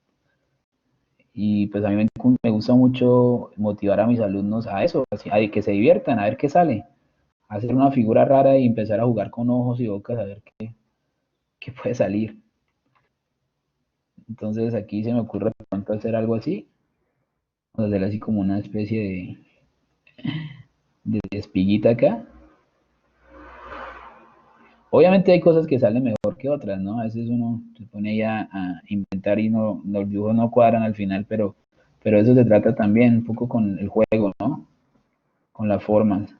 Y pues a mí me gusta mucho motivar a mis alumnos a eso, a que se diviertan, a ver qué sale. Hacer una figura rara y empezar a jugar con ojos y bocas a ver qué puede salir. Entonces aquí se me ocurre de pronto hacer algo así. Vamos a hacer así como una especie de espiguita acá. Obviamente hay cosas que salen mejor que otras, ¿no? A veces uno se pone ahí a inventar y los dibujos no cuadran al final, pero eso se trata también un poco con el juego, ¿no? Con las formas.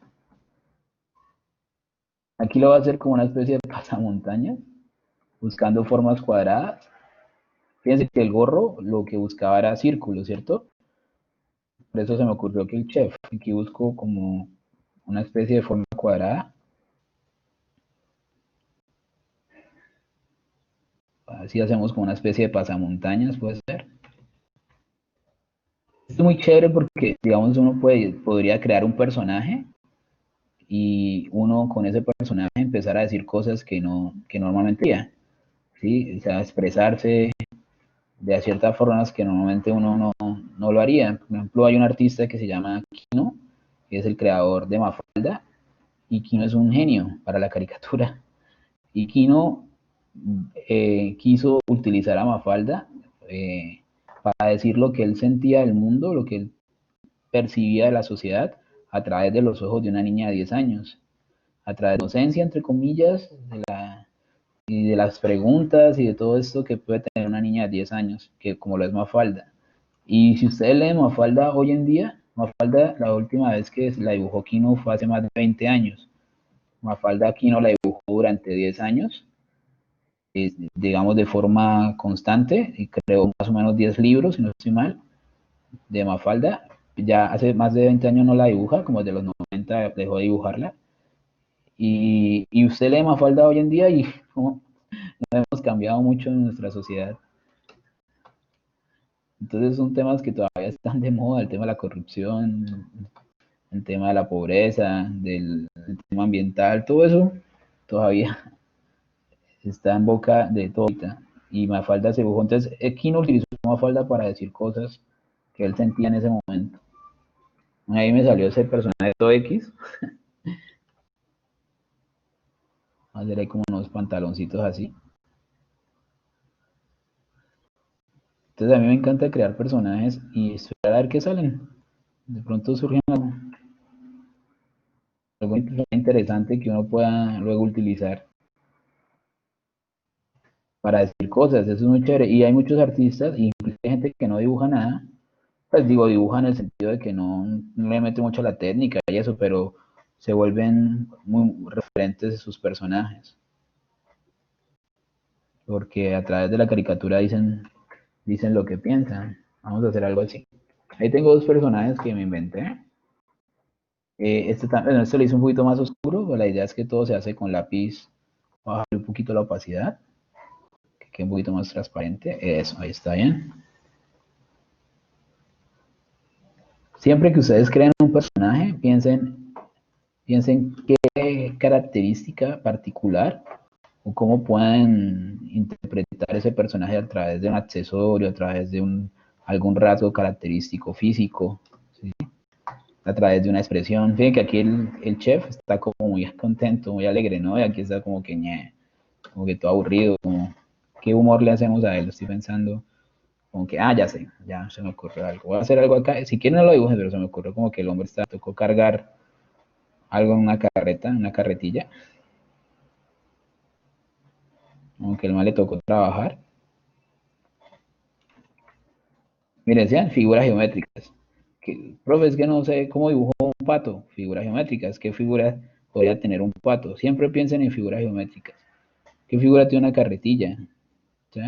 Aquí lo voy a hacer como una especie de pasamontañas, buscando formas cuadradas. Fíjense que el gorro lo que buscaba era círculo, ¿cierto? Por eso se me ocurrió que el chef, aquí busco como una especie de forma cuadrada. Así hacemos como una especie de pasamontañas, puede ser. Esto es muy chévere porque, digamos, podría crear un personaje y uno con ese personaje empezar a decir cosas que normalmente haría, ¿sí? O sea, expresarse de ciertas formas que normalmente uno no lo haría. Por ejemplo, hay un artista que se llama Kino, que es el creador de Mafalda, y Kino es un genio para la caricatura. Y Kino quiso utilizar a Mafalda para decir lo que él sentía del mundo, lo que él percibía de la sociedad a través de los ojos de una niña de 10 años, a través de la inocencia, entre comillas, y de las preguntas y de todo esto que puede tener una niña de 10 años, que como lo es Mafalda. Y si ustedes leen Mafalda hoy en día, Mafalda la última vez que la dibujó Kino fue hace más de 20 años. Mafalda Kino la dibujó durante 10 años, digamos de forma constante, y creó más o menos 10 libros, si no estoy mal, de Mafalda. Ya hace más de 20 años no la dibuja, como desde los 90 dejó de dibujarla. Y usted lee Mafalda hoy en día y no hemos cambiado mucho en nuestra sociedad. Entonces son temas que todavía están de moda, el tema de la corrupción, el tema de la pobreza, del tema ambiental, todo eso todavía está en boca de todo. Y Mafalda se dibujó. Entonces, Kino utilizó Mafalda para decir cosas que él sentía en ese momento. Ahí me salió ese personaje todo X. Vamos a hacer ahí como unos pantaloncitos así. Entonces a mí me encanta crear personajes y esperar a ver qué salen. De pronto surge algo interesante que uno pueda luego utilizar para decir cosas. Eso es muy chévere. Y hay muchos artistas, y incluso hay gente que no dibuja nada. Pues digo, dibuja en el sentido de que no le mete mucho a la técnica y eso, pero se vuelven muy referentes de sus personajes. Porque a través de la caricatura dicen lo que piensan. Vamos a hacer algo así. Ahí tengo dos personajes que me inventé. Este lo hice un poquito más oscuro, pero la idea es que todo se hace con lápiz, bajar un poquito la opacidad, que quede un poquito más transparente. Eso, ahí está bien. Siempre que ustedes creen un personaje, piensen qué característica particular o cómo pueden interpretar ese personaje a través de un accesorio, a través de algún rasgo característico físico, ¿sí? A través de una expresión. Fíjense que aquí el chef está como muy contento, muy alegre, ¿no? Y aquí está como que, como que todo aburrido, como, ¿qué humor le hacemos a él? Estoy pensando, como que, ya sé, ya se me ocurrió algo. Voy a hacer algo acá, si quieren no lo dibujen, pero se me ocurrió como que el hombre tocó cargar algo en una carreta, en una carretilla, como que el mal le tocó trabajar. Miren, sean figuras geométricas. Profe, es que no sé cómo dibujó un pato. Figuras geométricas. ¿Qué figura podría tener un pato? Siempre piensen en figuras geométricas. ¿Qué figura tiene una carretilla? ¿Sí?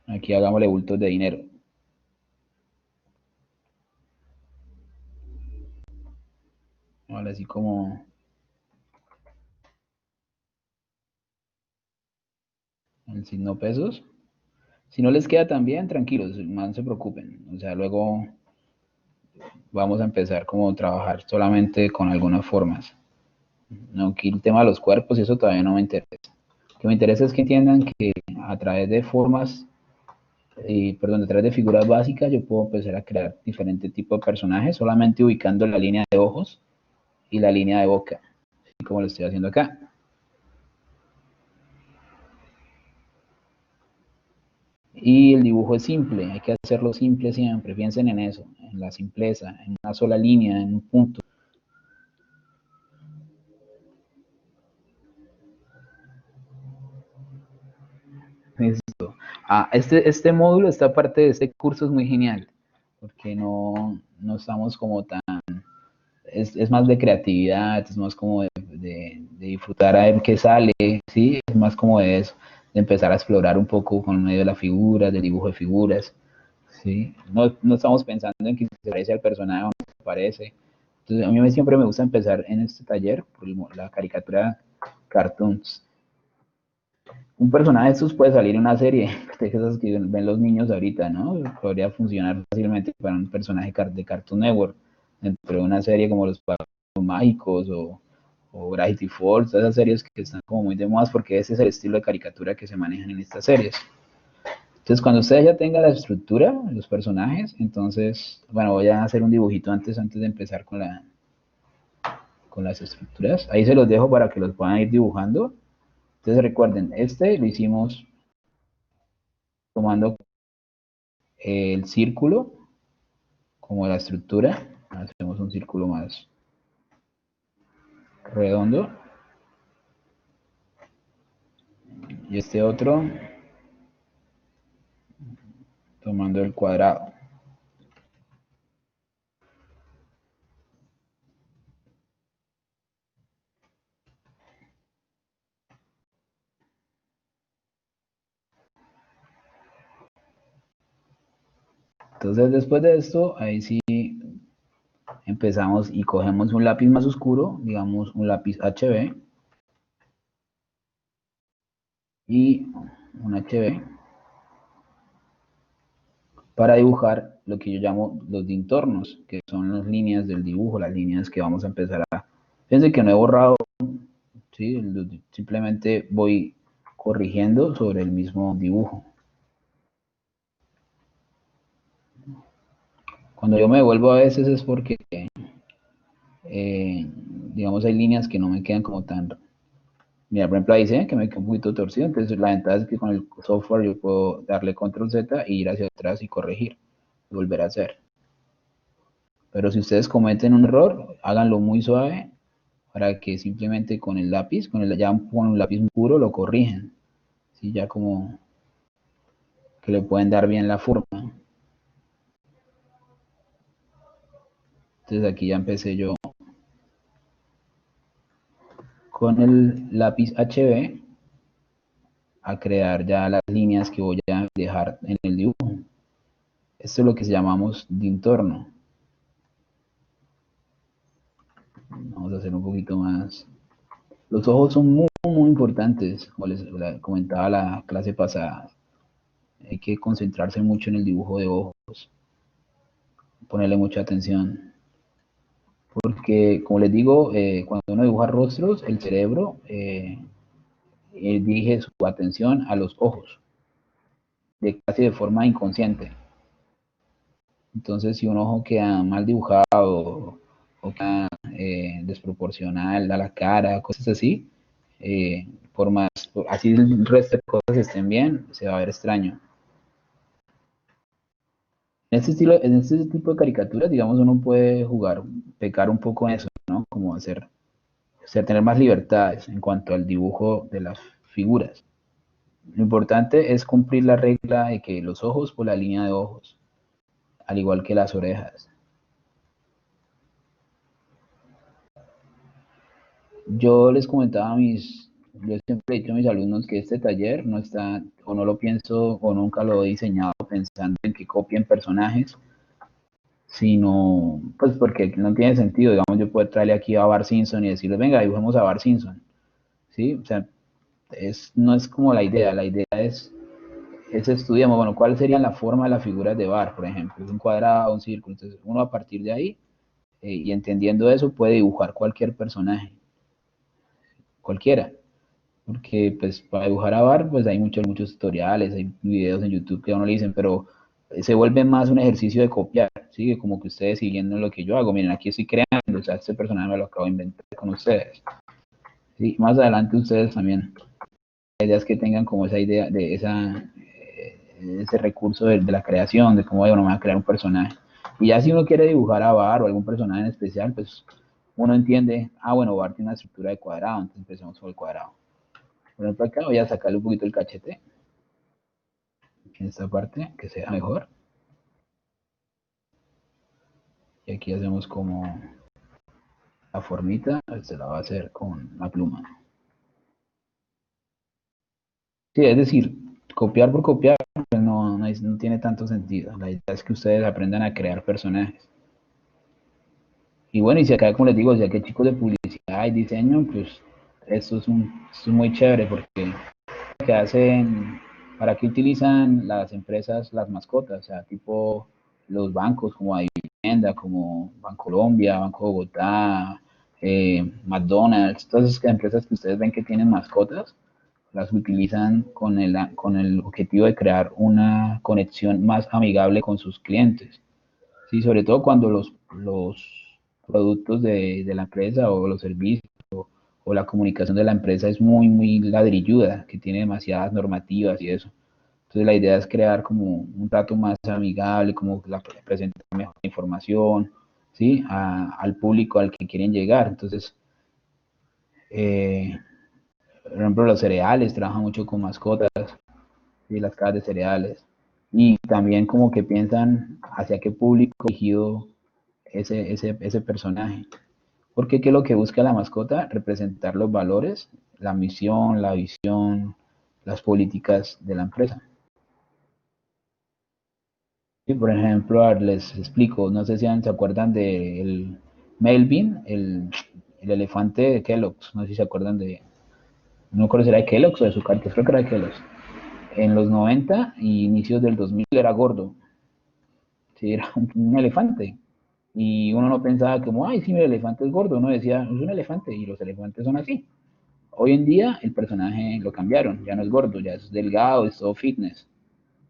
Aquí hagámosle bultos de dinero. Ahora así como el signo pesos. Si no les queda tan bien, tranquilos, no se preocupen. O sea, luego vamos a empezar como a trabajar solamente con algunas formas. No, aquí el tema de los cuerpos y eso todavía no me interesa. Lo que me interesa es que entiendan que a través de formas, perdón, a través de figuras básicas yo puedo empezar a crear diferentes tipos de personajes solamente ubicando la línea de ojos y la línea de boca, así como lo estoy haciendo acá. Y el dibujo es simple, hay que hacerlo simple siempre, piensen en eso, en la simpleza, en una sola línea, en un punto. Listo. Este módulo, esta parte de este curso es muy genial, porque no estamos como tan, es más de creatividad, es más como de disfrutar a ver qué sale, ¿sí? Es más como de eso, de empezar a explorar un poco con medio de la figura, del dibujo de figuras, ¿sí? No estamos pensando en que se parece al personaje o no se parece. Entonces, a mí siempre me gusta empezar en este taller por la caricatura cartoons. Un personaje de estos puede salir en una serie, de esas que ven los niños ahorita, ¿no? Podría funcionar fácilmente para un personaje de Cartoon Network, dentro de una serie como Los Padrinos Mágicos o Gravity Falls, todas esas series que están como muy de moda porque ese es el estilo de caricatura que se manejan en estas series. Entonces, cuando ustedes ya tengan la estructura, los personajes, entonces, bueno, voy a hacer un dibujito antes de empezar con las estructuras. Ahí se los dejo para que los puedan ir dibujando. Entonces, recuerden, este lo hicimos tomando el círculo como la estructura. Hacemos un círculo más redondo. Y este otro tomando el cuadrado. Entonces después de esto, ahí sí empezamos y cogemos un lápiz más oscuro, digamos un lápiz HB y un HB para dibujar lo que yo llamo los dintornos, que son las líneas del dibujo, las líneas que vamos a empezar a... Fíjense que no he borrado, ¿sí? Simplemente voy corrigiendo sobre el mismo dibujo. Cuando yo me devuelvo a veces es porque, digamos, hay líneas que no me quedan como tan... Mira, por ejemplo, ahí se que me queda un poquito torcido, entonces la ventaja es que con el software yo puedo darle control Z e ir hacia atrás y corregir, y volver a hacer. Pero si ustedes cometen un error, háganlo muy suave para que simplemente con el lápiz, ya con un lápiz puro, lo corrigen. ¿Sí? Ya como que le pueden dar bien la forma. Entonces aquí ya empecé yo con el lápiz HB a crear ya las líneas que voy a dejar en el dibujo. Esto es lo que llamamos de entorno. Vamos a hacer un poquito más. Los ojos son muy, muy importantes, como les comentaba la clase pasada. Hay que concentrarse mucho en el dibujo de ojos, ponerle mucha atención. Porque, como les digo, cuando uno dibuja rostros, el cerebro dirige su atención a los ojos, casi de forma inconsciente. Entonces, si un ojo queda mal dibujado o queda desproporcional a la cara, cosas así, por más, así el resto de cosas estén bien, se va a ver extraño. En este tipo de caricaturas, digamos, uno puede jugar, pecar un poco en eso, ¿no? Como tener más libertades en cuanto al dibujo de las figuras. Lo importante es cumplir la regla de que los ojos por la línea de ojos, al igual que las orejas. Yo siempre he dicho a mis alumnos que este taller no está, o no lo pienso, o nunca lo he diseñado pensando en que copien personajes, sino, pues porque no tiene sentido, digamos, yo puedo traerle aquí a Bart Simpson y decirles, venga, dibujemos a Bart Simpson, ¿sí? O sea, no es como la idea es estudiamos, bueno, cuál sería la forma de las figuras de Bart, por ejemplo, un cuadrado, un círculo, entonces uno a partir de ahí, y entendiendo eso, puede dibujar cualquier personaje, cualquiera. Porque pues para dibujar a Bar pues hay muchos tutoriales, hay videos en YouTube que a uno le dicen, pero se vuelve más un ejercicio de copiar, ¿sí? Como que ustedes siguiendo lo que yo hago, miren, aquí estoy creando, o sea, este personaje me lo acabo de inventar con ustedes, ¿sí? Más adelante ustedes también, la idea es que tengan como esa idea de ese recurso de la creación, de cómo bueno, me voy a crear un personaje. Y ya si uno quiere dibujar a Bar o algún personaje en especial, pues uno entiende, ah, bueno, Bar tiene una estructura de cuadrado, entonces empecemos por el cuadrado. Por ejemplo, acá voy a sacarle un poquito el cachete en esta parte, que sea mejor. Y aquí hacemos como la formita, se la va a hacer con la pluma. Sí, es decir, copiar por copiar pues no tiene tanto sentido. La idea es que ustedes aprendan a crear personajes. Y bueno, y si acá, como les digo, si acá hay chicos de publicidad y diseño, pues esto es muy chévere porque que hacen, para qué utilizan las empresas las mascotas, o sea, tipo los bancos como Vivienda, como Bancolombia, Banco Bogotá, McDonald's, todas esas empresas que ustedes ven que tienen mascotas, las utilizan con el objetivo de crear una conexión más amigable con sus clientes. Sí, sobre todo cuando los productos de la empresa o los servicios o la comunicación de la empresa es muy ladrilluda, que tiene demasiadas normativas y eso. Entonces la idea es crear como un trato más amigable, como presentar mejor información, ¿sí? Al público al que quieren llegar. Entonces, eh, por ejemplo, los cereales trabajan mucho con mascotas, ¿sí? Las cajas de cereales. Y también como que piensan hacia qué público dirigido ese personaje. Porque qué es lo que busca la mascota? Representar los valores, la misión, la visión, las políticas de la empresa. Y por ejemplo, les explico, no sé si se acuerdan del Melvin, el elefante de Kellogg's, no sé si se acuerdan no recuerdo si era de Kellogg's o de Zucaritas, creo que era de Kellogg's. En los 90 y inicios del 2000 era gordo, sí, era un elefante. Y uno no pensaba como, ay, sí, el elefante es gordo, uno decía, es un elefante y los elefantes son así. Hoy en día el personaje lo cambiaron, ya no es gordo, ya es delgado, es todo fitness,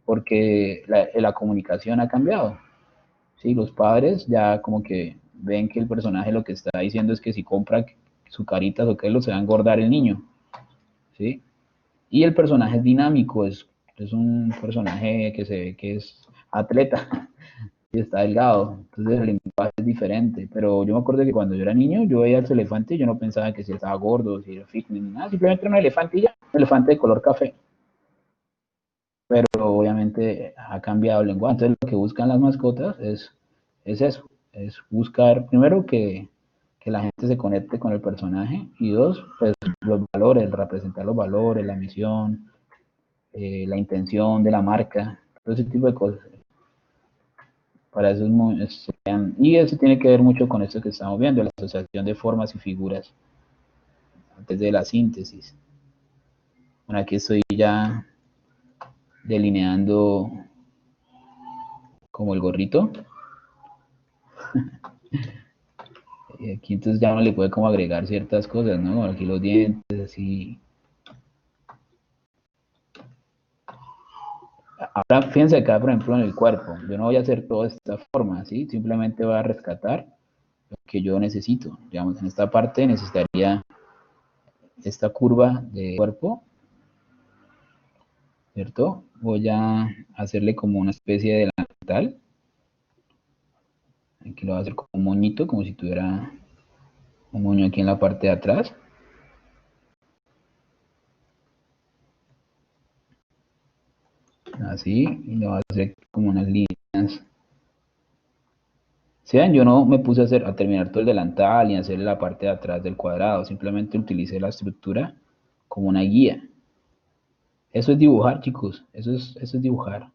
porque la comunicación ha cambiado. Sí, los padres ya como que ven que el personaje lo que está diciendo es que si compra su carita o que lo se va a engordar el niño, ¿sí? Y el personaje es dinámico, es un personaje que se ve que es atleta y está delgado, entonces el lenguaje es diferente, pero yo me acuerdo que cuando yo era niño, yo veía ese elefante y yo no pensaba que si estaba gordo, si era fitness, ni nada, simplemente era un elefante y ya, un elefante de color café, pero obviamente ha cambiado el lenguaje, entonces lo que buscan las mascotas es eso, es buscar primero que la gente se conecte con el personaje y dos, pues los valores, representar los valores, la misión, la intención de la marca, todo ese tipo de cosas. Para eso y eso tiene que ver mucho con esto que estamos viendo, la asociación de formas y figuras antes de la síntesis. Bueno, aquí estoy ya delineando como el gorrito. Y aquí entonces ya uno le puede como agregar ciertas cosas, ¿no? Aquí los dientes, así. Ahora fíjense acá, por ejemplo, en el cuerpo. Yo no voy a hacer toda esta forma, ¿sí? Simplemente voy a rescatar lo que yo necesito. Digamos, en esta parte necesitaría esta curva de cuerpo, ¿cierto? Voy a hacerle como una especie de delantal. Aquí lo voy a hacer como un moñito, como si tuviera un moño aquí en la parte de atrás. Así, y lo voy a hacer como unas líneas. Sean, yo no me puse a terminar todo el delantal y hacerle la parte de atrás del cuadrado, simplemente utilicé la estructura como una guía. Eso es dibujar, chicos, eso es dibujar.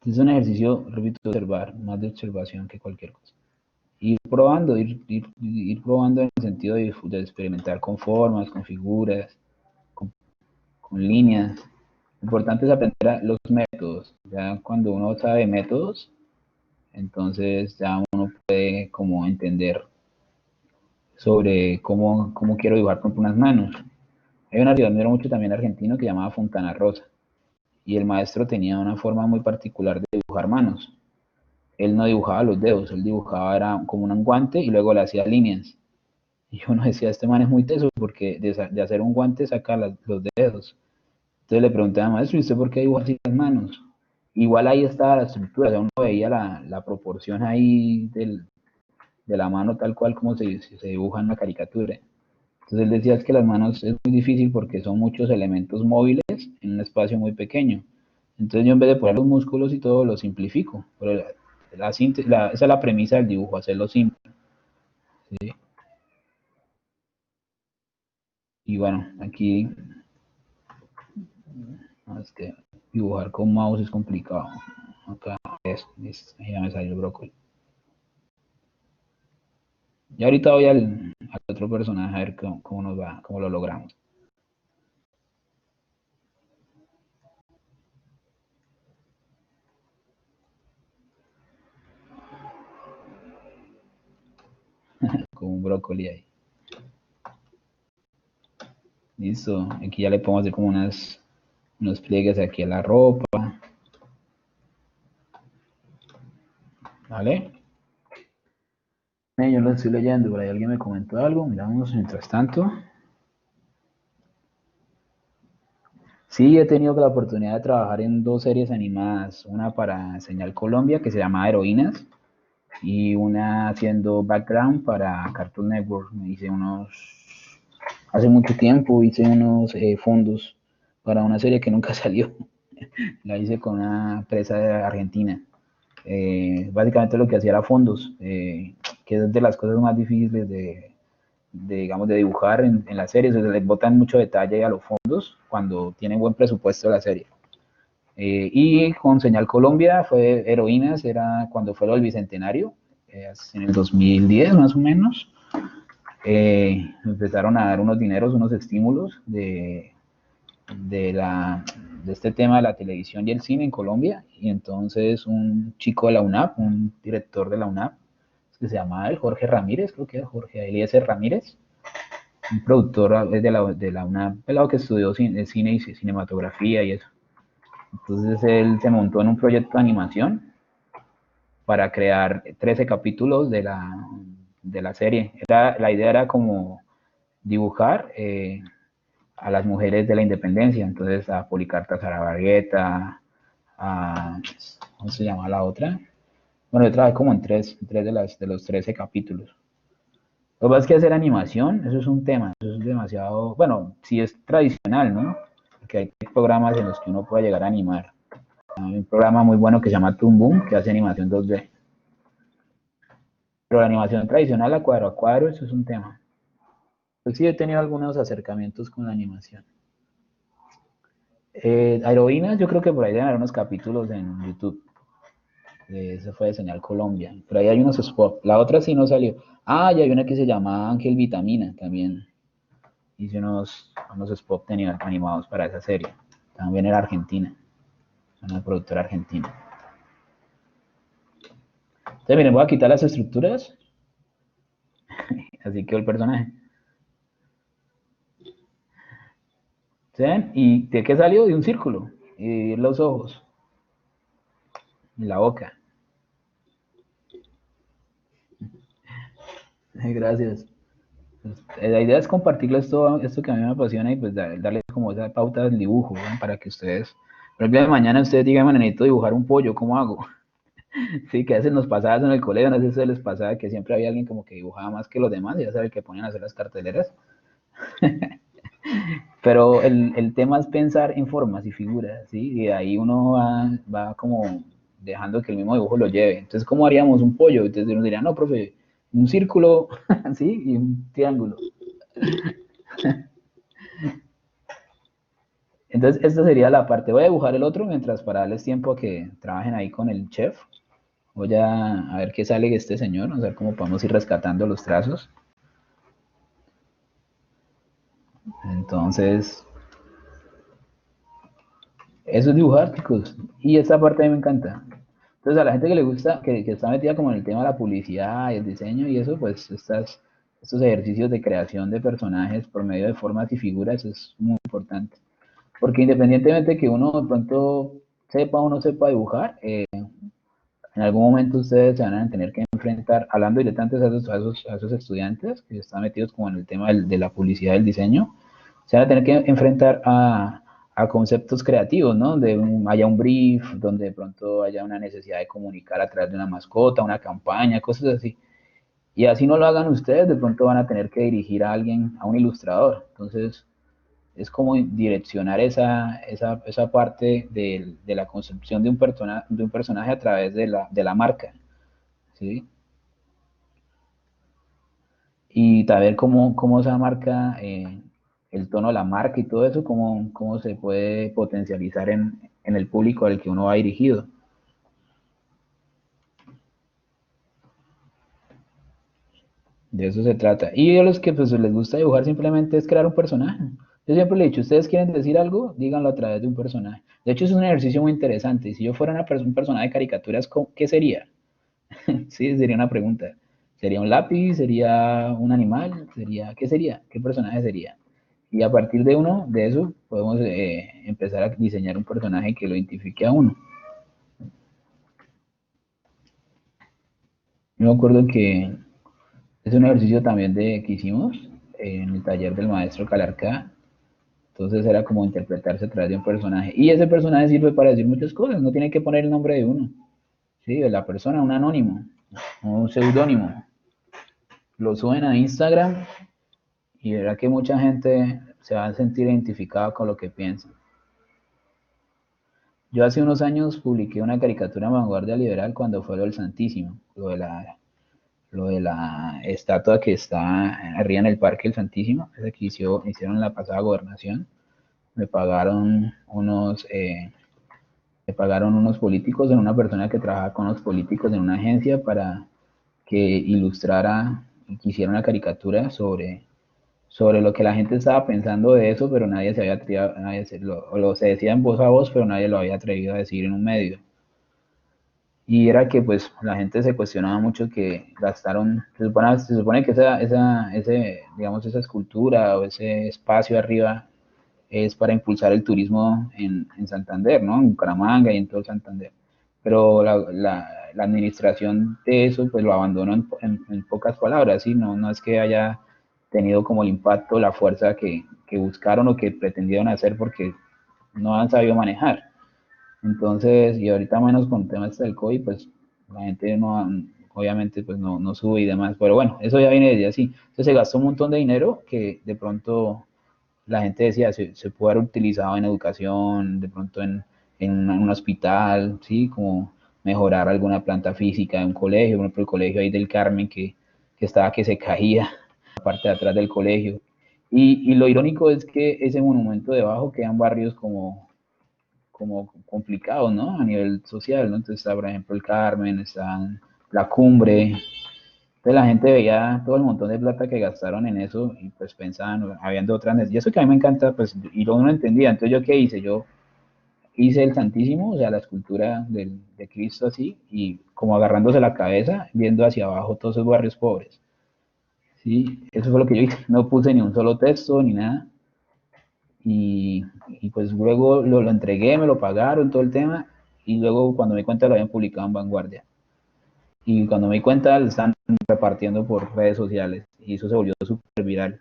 Es un ejercicio, repito, de observar, más de observación que cualquier cosa. Ir probando, ir probando en el sentido de experimentar con formas, con figuras, con líneas. Lo importante es aprender los métodos. Ya cuando uno sabe métodos, entonces ya uno puede como entender sobre cómo quiero dibujar con unas manos. Hay un admiro mucho también argentino que se llamaba Fontana Rosa y el maestro tenía una forma muy particular de dibujar manos. Él no dibujaba los dedos, él dibujaba era como un guante y luego le hacía líneas. Y uno decía, este man es muy teso porque de hacer un guante saca los dedos. Entonces le pregunté al maestro, ¿y usted por qué dibuja así las manos? Igual ahí estaba la estructura, o sea, uno veía la proporción ahí de la mano tal cual como se dibuja en la caricatura. Entonces él decía es que las manos es muy difícil porque son muchos elementos móviles en un espacio muy pequeño. Entonces yo en vez de poner los músculos y todo, lo simplifico. Pero esa es la premisa del dibujo, hacerlo simple. ¿Sí? Y bueno, aquí es que dibujar con mouse es complicado. Acá ya me salió el brócoli. Y ahorita voy al otro personaje a ver cómo nos va, cómo lo logramos. Con un brócoli ahí. Listo. Aquí ya le podemos hacer como unos pliegues aquí a la ropa. ¿Vale? Yo lo estoy leyendo, por ahí alguien me comentó algo, miramos mientras tanto. Sí, he tenido la oportunidad de trabajar en dos series animadas, una para Señal Colombia que se llama Heroínas y una haciendo background para Cartoon Network. Hace mucho tiempo hice unos fondos para una serie que nunca salió. La hice con una empresa de Argentina. Básicamente lo que hacía era fondos, que es de las cosas más difíciles digamos, de dibujar en las series. Se les botan mucho detalle a los fondos cuando tienen buen presupuesto la serie. Y con Señal Colombia fue Heroínas, era cuando fue lo del Bicentenario, en el 2010 más o menos. Empezaron a dar unos dineros, unos estímulos de, la, de este tema de la televisión y el cine en Colombia. Y entonces un chico de la UNAP, un director de la UNAP, que se llamaba Jorge Ramírez, creo que era Jorge Eliezer Ramírez, un productor de la UNAP, pelado que estudió cine y cinematografía y eso. Entonces él se montó en un proyecto de animación para crear 13 capítulos de la serie. La idea era como dibujar a las mujeres de la independencia, entonces a Policarpa Sarabargueta, ¿cómo se llama la otra? Bueno, yo trabajé como en tres de los 13 capítulos. Lo que pasa es que hacer animación, eso es un tema, eso es demasiado, bueno, sí es tradicional, ¿no? Porque hay programas en los que uno puede llegar a animar. Hay un programa muy bueno que se llama Toon Boom, que hace animación 2D. Pero la animación tradicional, a cuadro, eso es un tema. Pues sí, he tenido algunos acercamientos con la animación. Heroínas, yo creo que por ahí deben haber unos capítulos en YouTube. Eso fue de Señal Colombia. Por ahí hay unos spots. La otra sí no salió. Ah, y hay una que se llama Ángel Vitamina también. Hice unos spots animados para esa serie. También era argentina. una productora argentina. Entonces, miren, voy a quitar las estructuras, así quedó el personaje. ¿Ven? ¿Y de qué salió? De un círculo, y los ojos, y la boca. Gracias. Pues, la idea es compartirles todo esto que a mí me apasiona y pues darles como esa pauta del dibujo, ¿no? Para que ustedes, por ejemplo, de mañana ustedes digan, necesito dibujar un pollo, ¿cómo hago? Sí, que a veces nos pasaba eso en el colegio, no sé si les pasaba que siempre había alguien como que dibujaba más que los demás, ya saben que ponían a hacer las carteleras. Pero el tema es pensar en formas y figuras, ¿sí? Y de ahí uno va como dejando que el mismo dibujo lo lleve. Entonces, ¿cómo haríamos un pollo? Entonces uno diría, no, profe, un círculo, ¿sí? Y un triángulo. Entonces, esta sería la parte. Voy a dibujar el otro mientras para darles tiempo a que trabajen ahí con el chef. Voy a ver qué sale de este señor, a ver cómo podemos ir rescatando los trazos. Entonces, eso es dibujar, chicos. Y esta parte a mí me encanta. Entonces, a la gente que le gusta, que está metida como en el tema de la publicidad y el diseño y eso, pues estos ejercicios de creación de personajes por medio de formas y figuras es muy importante. Porque independientemente de que uno de pronto sepa o no sepa dibujar, en algún momento ustedes se van a tener que enfrentar, hablando directamente a esos estudiantes que están metidos como en el tema de la publicidad y el diseño, se van a tener que enfrentar a conceptos creativos, ¿no? Donde haya un brief, donde de pronto haya una necesidad de comunicar a través de una mascota, una campaña, cosas así. Y así no lo hagan ustedes, de pronto van a tener que dirigir a alguien, a un ilustrador. Entonces, es como direccionar esa parte de la construcción de un personaje a través de la marca, ¿sí? Y saber cómo esa marca, el tono de la marca y todo eso, cómo se puede potencializar en el público al que uno va dirigido. De eso se trata. Y a los que pues, les gusta dibujar simplemente es crear un personaje. Yo siempre le he dicho, ustedes quieren decir algo, díganlo a través de un personaje. De hecho, es un ejercicio muy interesante. Si yo fuera un personaje de caricaturas, ¿qué sería? Sí, sería una pregunta. ¿Sería un lápiz? ¿Sería un animal? ¿Qué sería? ¿Qué personaje sería? Y a partir de eso, podemos empezar a diseñar un personaje que lo identifique a uno. Yo me acuerdo que es un ejercicio también que hicimos en el taller del maestro Calarca. Entonces era como interpretarse a través de un personaje. Y ese personaje sirve para decir muchas cosas, no tiene que poner el nombre de uno. Sí, de la persona, un anónimo, un seudónimo. Lo suben a Instagram y verá que mucha gente se va a sentir identificada con lo que piensa. Yo hace unos años publiqué una caricatura en Vanguardia Liberal cuando fue lo del Santísimo, lo de la estatua que está arriba en el Parque del Santísimo, esa que hicieron en la pasada gobernación. Me pagaron me pagaron unos políticos, en una persona que trabaja con los políticos en una agencia para que ilustrara y que hiciera una caricatura sobre lo que la gente estaba pensando de eso, pero nadie se había atrevido, se decía en voz a voz, pero nadie lo había atrevido a decir en un medio. Y era que pues la gente se cuestionaba mucho que gastaron, se supone que digamos, esa escultura o ese espacio arriba es para impulsar el turismo en Santander, ¿no? En Bucaramanga y en todo Santander. Pero la administración de eso pues lo abandonó en pocas palabras, ¿sí? No es que haya tenido como el impacto, la fuerza que buscaron o que pretendieron hacer porque no han sabido manejar. Entonces, y ahorita menos con temas del COVID, pues la gente no, obviamente, pues no sube y demás. Pero bueno, eso ya viene desde así. Entonces se gastó un montón de dinero que de pronto la gente decía se puede haber utilizado en educación, de pronto en un hospital, ¿sí? Como mejorar alguna planta física de un colegio, por ejemplo, el colegio ahí del Carmen que estaba que se caía, la parte de atrás del colegio. Y lo irónico es que ese monumento debajo quedan barrios como complicados, ¿no? A nivel social, ¿no? Entonces está, por ejemplo, el Carmen, está la Cumbre. Entonces la gente veía todo el montón de plata que gastaron en eso y pues pensaban, habiendo otras necesidades. Y eso que a mí me encanta, pues, y lo uno entendía. Entonces yo qué hice, yo hice el Santísimo, o sea, la escultura de Cristo así, y como agarrándose la cabeza, viendo hacia abajo todos esos barrios pobres. Sí, eso fue lo que yo hice. No puse ni un solo texto ni nada. Y, y pues luego lo entregué, me lo pagaron, todo el tema. Y luego cuando me di cuenta lo habían publicado en Vanguardia. Y cuando me di cuenta lo están repartiendo por redes sociales. Y eso se volvió súper viral.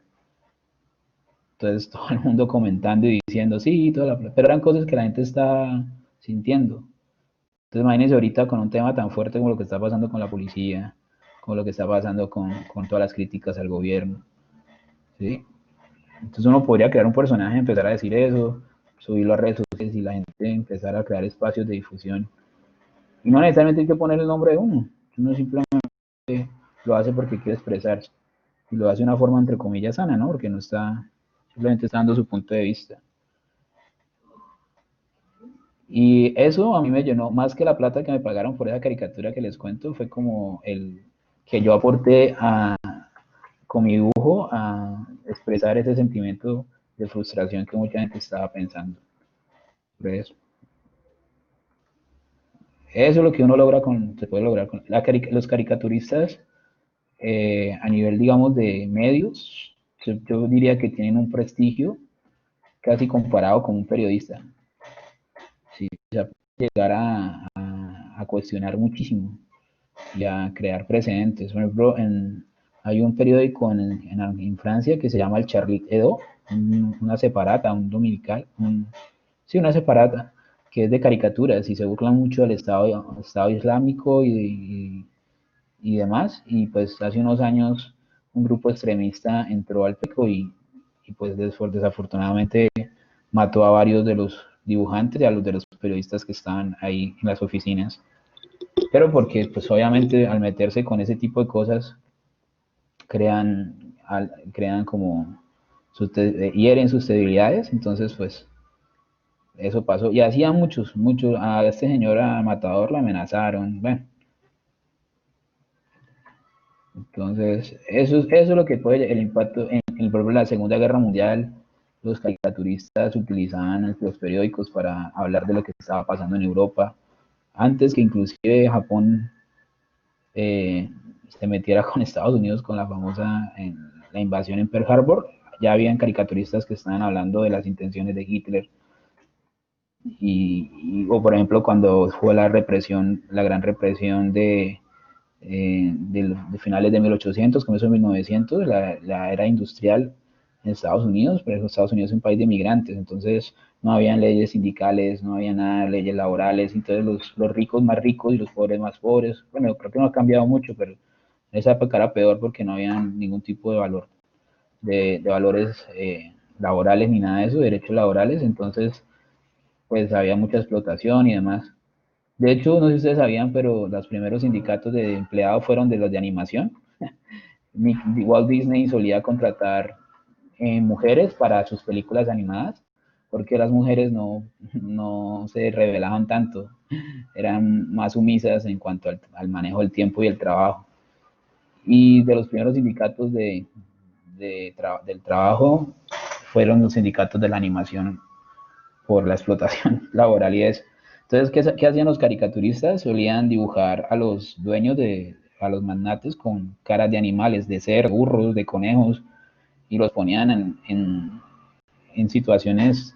Entonces todo el mundo comentando y diciendo, sí, toda la... pero eran cosas que la gente está sintiendo. Entonces imagínense ahorita con un tema tan fuerte como lo que está pasando con la policía, como lo que está pasando con todas las críticas al gobierno. ¿Sí? Entonces uno podría crear un personaje, empezar a decir eso, subirlo a redes sociales y la gente empezar a crear espacios de difusión. Y no necesariamente hay que poner el nombre de uno simplemente lo hace porque quiere expresarse. Y lo hace de una forma entre comillas sana, ¿no? Porque no está, simplemente está dando su punto de vista. Y eso a mí me llenó, más que la plata que me pagaron por esa caricatura que les cuento, fue como el que yo aporté con mi dibujo a expresar ese sentimiento de frustración que mucha gente estaba pensando. Por eso. Eso es lo que uno logra se puede lograr con los caricaturistas a nivel, digamos, de medios. Yo diría que tienen un prestigio casi comparado con un periodista. Sí, o sea, llegar a cuestionar muchísimo y a crear precedentes. Por ejemplo, hay un periódico en Francia que se llama el Charlie Hebdo, una separata, un dominical, sí, una separata, que es de caricaturas y se burlan mucho del Estado Islámico y demás. Y pues hace unos años un grupo extremista entró al periódico y pues desafortunadamente mató a varios de los dibujantes y a los de los periodistas que estaban ahí en las oficinas. Pero porque pues obviamente al meterse con ese tipo de cosas crean como hieren sus debilidades, entonces pues eso pasó. Y hacían muchos, a este señor a Matador lo amenazaron, bueno, entonces eso es lo que puede, el impacto por ejemplo, la Segunda Guerra Mundial, los caricaturistas utilizaban los periódicos para hablar de lo que estaba pasando en Europa, antes que inclusive Japón eh, se metiera con Estados Unidos con la famosa la invasión en Pearl Harbor, ya habían caricaturistas que estaban hablando de las intenciones de Hitler o por ejemplo cuando fue la represión, la gran represión de finales de 1800, comienzo de 1900, la era industrial en Estados Unidos, pero Estados Unidos es un país de migrantes, entonces no habían leyes sindicales, no había nada, leyes laborales, entonces los ricos más ricos y los pobres más pobres, bueno, creo que no ha cambiado mucho, pero en esa época era peor porque no había ningún tipo de valor, de valores laborales ni nada de eso, derechos laborales, entonces pues había mucha explotación y demás. De hecho, no sé si ustedes sabían, pero los primeros sindicatos de empleados fueron de los de animación. Walt Disney solía contratar mujeres para sus películas animadas, porque las mujeres no se revelaban tanto, eran más sumisas en cuanto al manejo del tiempo y el trabajo. Y de los primeros sindicatos del trabajo fueron los sindicatos de la animación por la explotación laboral y eso. Entonces, ¿qué hacían los caricaturistas? Solían dibujar a los dueños a los magnates con caras de animales, de cerdos, burros, de conejos, y los ponían en situaciones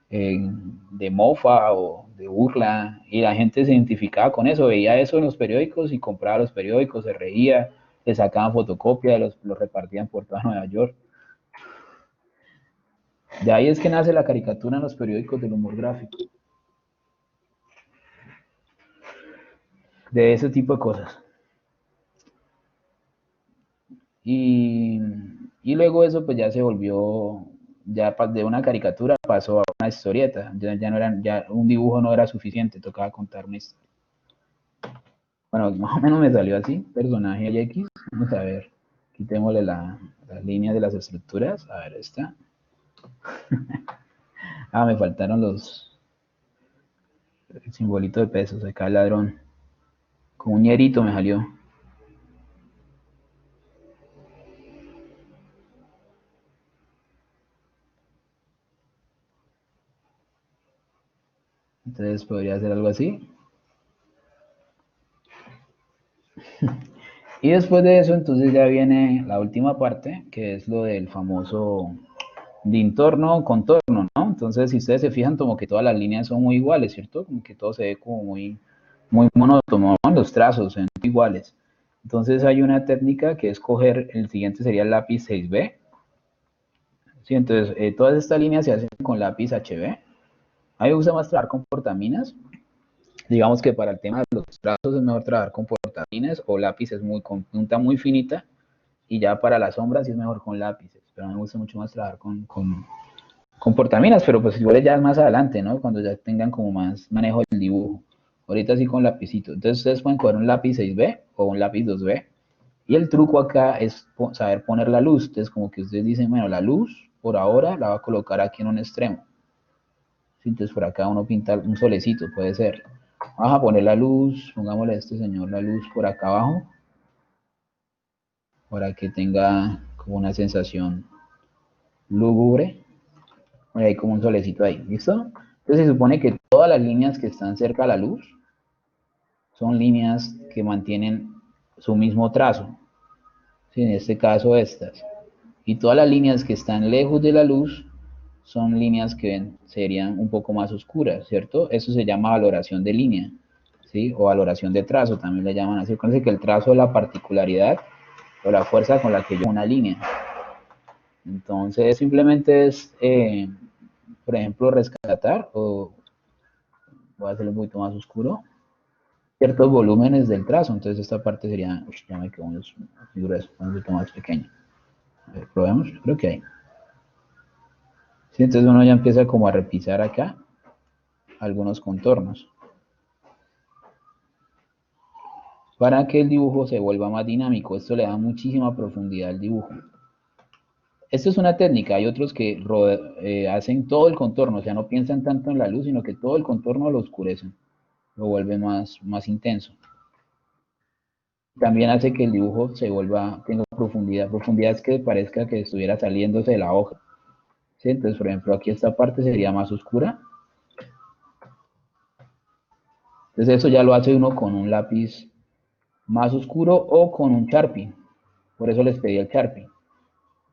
de mofa o de burla, y la gente se identificaba con eso, veía eso en los periódicos y compraba los periódicos, se reía, le sacaban fotocopia, los repartían por toda Nueva York. De ahí es que nace la caricatura en los periódicos del humor gráfico, de ese tipo de cosas. Y, y luego eso pues ya se volvió, ya de una caricatura pasó a una historieta, ya no eran, ya un dibujo no era suficiente, tocaba contar una historia. Bueno, más o menos me salió así, personaje X, vamos a ver, quitémosle las líneas de las estructuras, a ver, esta. Me faltaron el simbolito de pesos, acá el ladrón, con un ñerito me salió. Entonces podría ser algo así. Y después de eso, entonces ya viene la última parte, que es lo del famoso de entorno, contorno, ¿no? Entonces, si ustedes se fijan, como que todas las líneas son muy iguales, ¿cierto? Como que todo se ve como muy monótono, ¿no? Los trazos son iguales. Entonces hay una técnica que es coger, el siguiente sería el lápiz 6B. Sí, entonces todas estas líneas se hacen con lápiz HB. A mí me gusta más trabajar con portaminas. Digamos que para el tema de los trazos es mejor trabajar con portaminas o lápices muy con punta muy finita. Y ya para las sombras sí es mejor con lápices. Pero a mí me gusta mucho más trabajar con portaminas, pero pues igual ya es más adelante, ¿no? Cuando ya tengan como más manejo del dibujo. Ahorita sí con lapicito. Entonces ustedes pueden coger un lápiz 6B o un lápiz 2B. Y el truco acá es saber poner la luz. Entonces como que ustedes dicen, bueno, la luz por ahora la va a colocar aquí en un extremo. Entonces por acá uno pinta un solecito, puede ser. Vamos a poner la luz, pongámosle a este señor la luz por acá abajo, para que tenga como una sensación lúgubre. Hay como un solecito ahí, ¿listo? Entonces se supone que todas las líneas que están cerca a la luz son líneas que mantienen su mismo trazo, ¿sí? En este caso estas. Y todas las líneas que están lejos de la luz son líneas que serían un poco más oscuras, ¿cierto? Eso se llama valoración de línea, ¿sí? O valoración de trazo, también le llaman así. Acuérdense que el trazo es la particularidad o la fuerza con la que yo una línea. Entonces simplemente es, por ejemplo, rescatar, o voy a hacerlo un poquito más oscuro, ciertos volúmenes del trazo. Entonces esta parte sería, ya me quedó muy grueso, un poquito más pequeño. A ver, probemos, creo que hay. Sí, entonces uno ya empieza como a repisar acá algunos contornos para que el dibujo se vuelva más dinámico. Esto le da muchísima profundidad al dibujo. Esto es una técnica, hay otros que hacen todo el contorno, o sea, no piensan tanto en la luz, sino que todo el contorno lo oscurecen, lo vuelve más intenso. También hace que el dibujo se vuelva, tenga profundidad. Profundidad es que parezca que estuviera saliéndose de la hoja. ¿Sí? Entonces, por ejemplo, aquí esta parte sería más oscura. Entonces eso ya lo hace uno con un lápiz más oscuro o con un Sharpie. Por eso les pedí el Sharpie.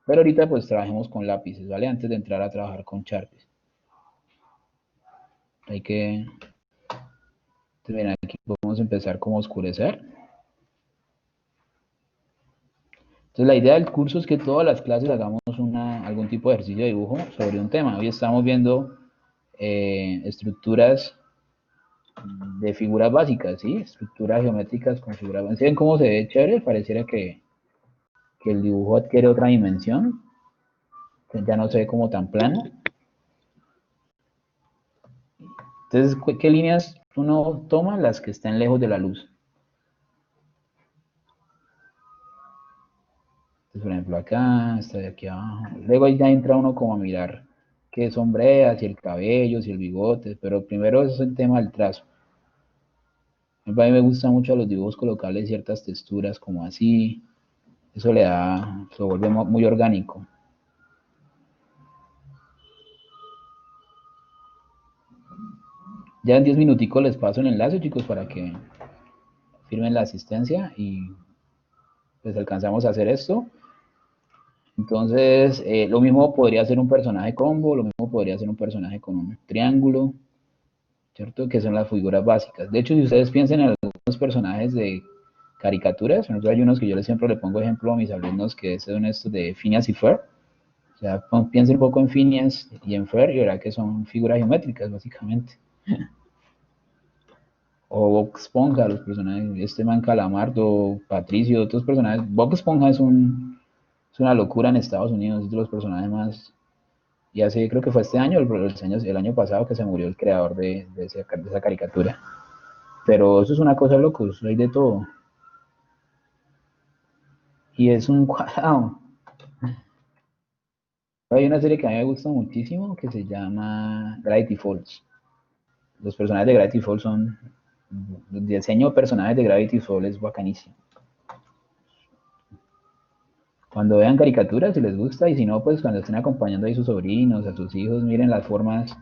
Pero ahorita pues trabajemos con lápices, ¿vale? Antes de entrar a trabajar con Sharpies. Hay que, miren, aquí podemos empezar como a oscurecer. Entonces la idea del curso es que todas las clases hagamos algún tipo de ejercicio de dibujo sobre un tema. Hoy estamos viendo estructuras de figuras básicas, ¿sí? Estructuras geométricas con figuras básicas. ¿Ven cómo se ve chévere? Pareciera que el dibujo adquiere otra dimensión. Ya no se ve como tan plano. Entonces, ¿qué líneas uno toma? Las que estén lejos de la luz. Entonces, por ejemplo, acá, esta de aquí abajo. Luego ya entra uno como a mirar qué sombrea, si el cabello, si el bigote, pero primero es el tema del trazo. A mí me gustan mucho los dibujos colocarle ciertas texturas como así. Eso le da, se vuelve muy orgánico. Ya en 10 minuticos les paso el enlace, chicos, para que firmen la asistencia y pues alcanzamos a hacer esto. Entonces, lo mismo podría ser un personaje combo, lo mismo podría ser un personaje con un triángulo, ¿cierto? Que son las figuras básicas. De hecho, si ustedes piensan en algunos personajes de caricaturas, hay unos que yo siempre le pongo ejemplo a mis alumnos, que son estos de Phineas y Ferb. O sea, piensen un poco en Phineas y en Ferb y verá que son figuras geométricas, básicamente. O Bob Esponja, los personajes, este man Calamardo, Patricio, otros personajes. Bob Esponja es una locura en Estados Unidos, es de los personajes más. Y hace, creo que fue este año, el año pasado, que se murió el creador de esa caricatura. Pero eso es una cosa loca, hay de todo. Y es un cuadrado. Hay una serie que a mí me gusta muchísimo que se llama Gravity Falls. Los personajes de Gravity Falls son. El diseño de personajes de Gravity Falls es bacanísimo. Cuando vean caricaturas, si les gusta, y si no, pues cuando estén acompañando ahí a sus sobrinos, a sus hijos, miren las formas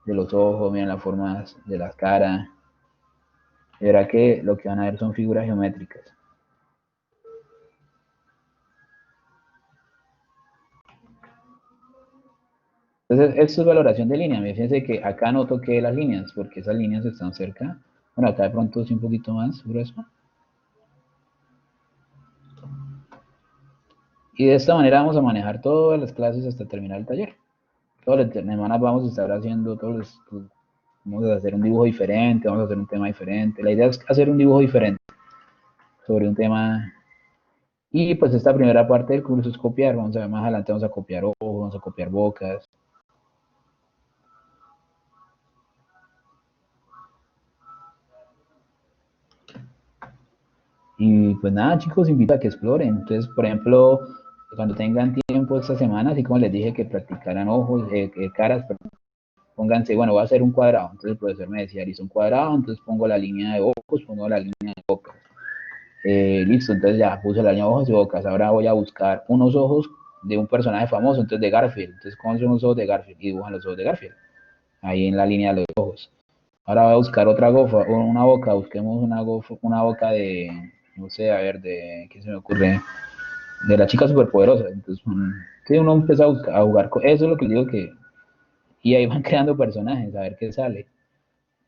de los ojos, miren las formas de las caras. Y verá que lo que van a ver son figuras geométricas. Entonces, esto es valoración de línea. Fíjense que acá no toqué las líneas, porque esas líneas están cerca. Bueno, acá de pronto sí un poquito más grueso. Y de esta manera vamos a manejar todas las clases hasta terminar el taller. Todas las semanas vamos a estar haciendo vamos a hacer un dibujo diferente, vamos a hacer un tema diferente. La idea es hacer un dibujo diferente sobre un tema. Y pues esta primera parte del curso es copiar. Vamos a ver más adelante, vamos a copiar ojos, vamos a copiar bocas. Y pues nada, chicos, invito a que exploren. Entonces, por ejemplo, cuando tengan tiempo esta semana, así como les dije que practicaran ojos, caras, pónganse, bueno, voy a hacer un cuadrado. Entonces el profesor me decía, hizo un cuadrado, entonces pongo la línea de ojos, pongo la línea de bocas. Listo, entonces ya puse la línea de ojos y bocas. Ahora voy a buscar unos ojos de un personaje famoso, entonces de Garfield. Entonces, ¿cómo son los ojos de Garfield? Y dibujan los ojos de Garfield, ahí en la línea de los ojos. Ahora voy a buscar otra una boca, busquemos una boca de, no sé, a ver, ¿qué se me ocurre? De la chica superpoderosa. Entonces, sí, uno empieza a jugar con eso, es lo que digo que, y ahí van creando personajes, a ver qué sale,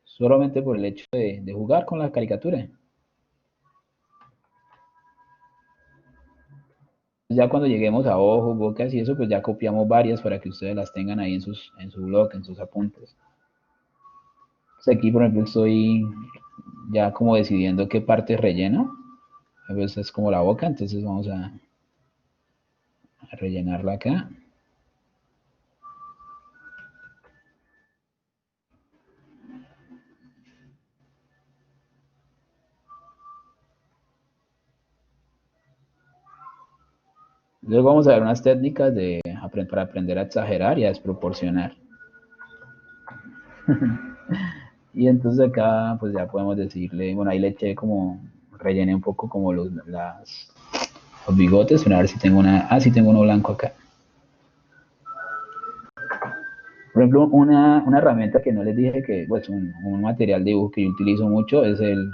solamente por el hecho de jugar con la caricatura. Ya cuando lleguemos a ojos, bocas y eso, pues ya copiamos varias para que ustedes las tengan ahí en su blog, en sus apuntes. Entonces aquí, por ejemplo, estoy ya como decidiendo qué parte relleno. A veces es como la boca, entonces vamos a rellenarla acá. Luego vamos a ver unas técnicas para aprender a exagerar y a desproporcionar. Y entonces acá pues ya podemos decirle, bueno, ahí le eché como, rellené un poco como los bigotes, pero a ver si tengo sí tengo uno blanco acá. Por ejemplo, una herramienta que no les dije que, pues un material de dibujo que yo utilizo mucho es el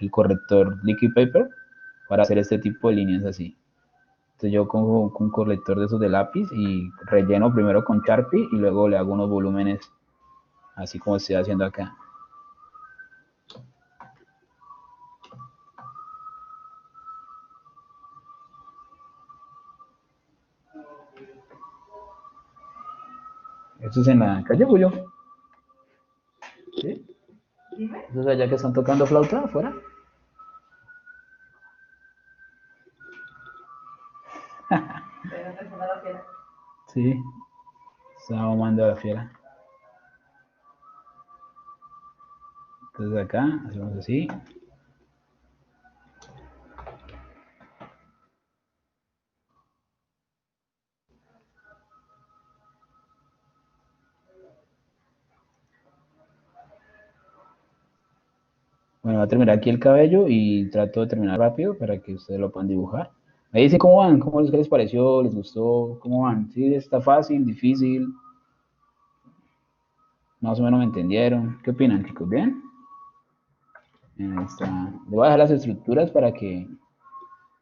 corrector Liquid Paper para hacer este tipo de líneas así. Entonces yo cojo un corrector de esos de lápiz y relleno primero con Sharpie y luego le hago unos volúmenes así como estoy haciendo acá. Esto es en la calle Julio. ¿Sí? ¿Eso es allá que están tocando flauta afuera? Sí, estaba mamando a la fiera. Entonces acá hacemos así. Bueno, va a terminar aquí el cabello y trato de terminar rápido para que ustedes lo puedan dibujar. Me dicen cómo van, qué les pareció, les gustó, cómo van. Sí, está fácil, difícil, más o menos me entendieron. ¿Qué opinan, chicos? ¿Bien? Le voy a dejar las estructuras para que...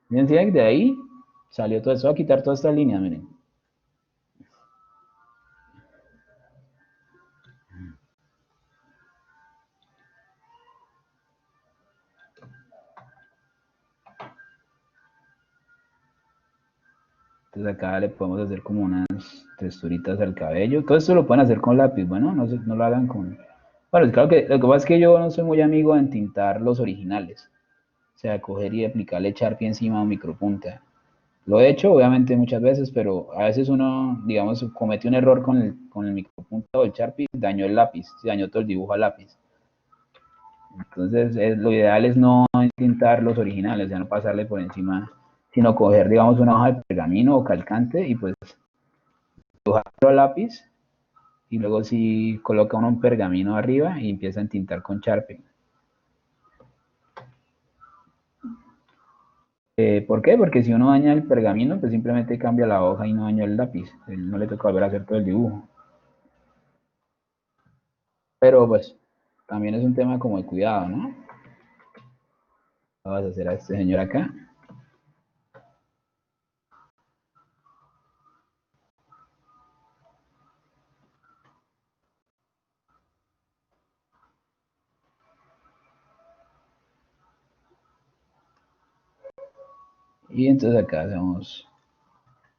Miren, ¿sí? De ahí salió todo eso. Voy a quitar todas estas líneas, miren. Entonces acá le podemos hacer como unas texturitas al cabello. Todo esto lo pueden hacer con lápiz, bueno, no lo hagan con... Bueno, claro que lo que pasa es que yo no soy muy amigo de entintar los originales. O sea, coger y aplicarle Sharpie encima o micropunta. Lo he hecho, obviamente, muchas veces, pero a veces uno, digamos, comete un error con el micropunta o el Sharpie, dañó el lápiz, se dañó todo el dibujo al lápiz. Entonces, lo ideal es no entintar los originales, ya no pasarle por encima, sino coger, digamos, una hoja de pergamino o calcante y pues dibujarlo a lápiz y luego si coloca uno un pergamino arriba y empieza a entintar con Sharpie. ¿Por qué? Porque si uno daña el pergamino, pues simplemente cambia la hoja y no daña el lápiz. No le toca volver a hacer todo el dibujo. Pero pues también es un tema como de cuidado, ¿no? Vamos a hacer a este señor acá. Y entonces acá hacemos...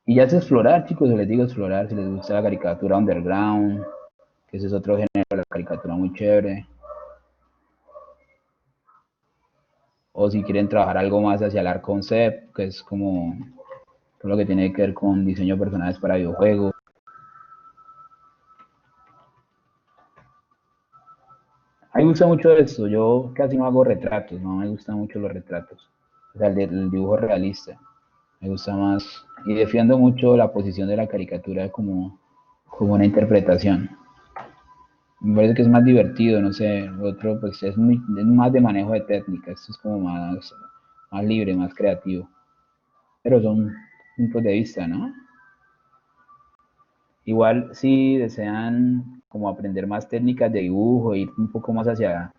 Y ya es explorar, chicos, les digo explorar, si les gusta la caricatura underground, que ese es otro género de la caricatura muy chévere. O si quieren trabajar algo más hacia el art concept, que es como todo lo que tiene que ver con diseño de personajes para videojuegos. A mí me gusta mucho esto, yo casi no hago retratos, no me gustan mucho los retratos, o sea, el dibujo realista, me gusta más, y defiendo mucho la posición de la caricatura como una interpretación. Me parece que es más divertido, no sé, otro pues es más de manejo de técnica, esto es como más libre, más creativo, pero son puntos de vista, ¿no? Igual si desean como aprender más técnicas de dibujo, ir un poco más hacia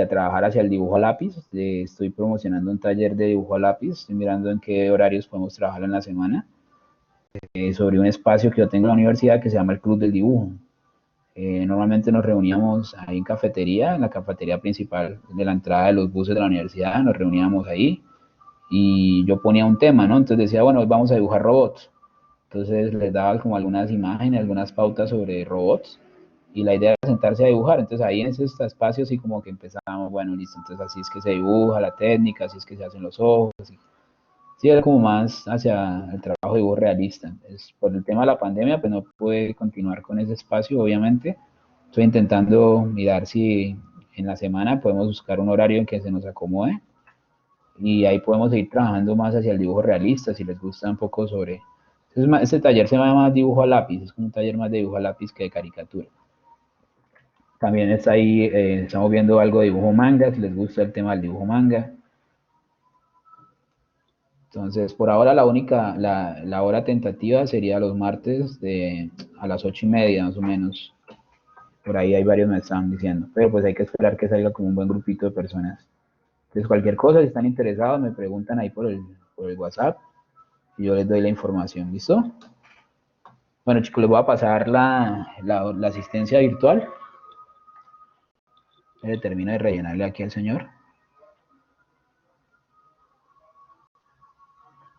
trabajar hacia el dibujo a lápiz, estoy promocionando un taller de dibujo a lápiz, estoy mirando en qué horarios podemos trabajar en la semana, sobre un espacio que yo tengo en la universidad que se llama el Club del Dibujo. Normalmente nos reuníamos ahí en la cafetería principal de la entrada de los buses de la universidad, nos reuníamos ahí y yo ponía un tema, ¿no? Entonces decía, bueno, hoy vamos a dibujar robots. Entonces les daba como algunas imágenes, algunas pautas sobre robots y la idea era sentarse a dibujar. Entonces ahí en ese espacio sí como que empezábamos, bueno, listo, entonces así es que se dibuja la técnica, así es que se hacen los ojos. Así. Sí, era como más hacia el trabajo de dibujo realista. Por el tema de la pandemia, pues no pude continuar con ese espacio, obviamente. Estoy intentando mirar si en la semana podemos buscar un horario en que se nos acomode y ahí podemos seguir trabajando más hacia el dibujo realista, si les gusta un poco sobre... Este taller se llama más dibujo a lápiz, es como un taller más de dibujo a lápiz que de caricatura. También está ahí, estamos viendo algo de dibujo manga, si les gusta el tema del dibujo manga. Entonces, por ahora la hora tentativa sería los martes a las 8:30 más o menos. Por ahí hay varios me están diciendo, pero pues hay que esperar que salga como un buen grupito de personas. Entonces, cualquier cosa, si están interesados, me preguntan ahí por el WhatsApp y yo les doy la información, ¿listo? Bueno, chicos, les voy a pasar la asistencia virtual. Termino de rellenarle aquí al señor.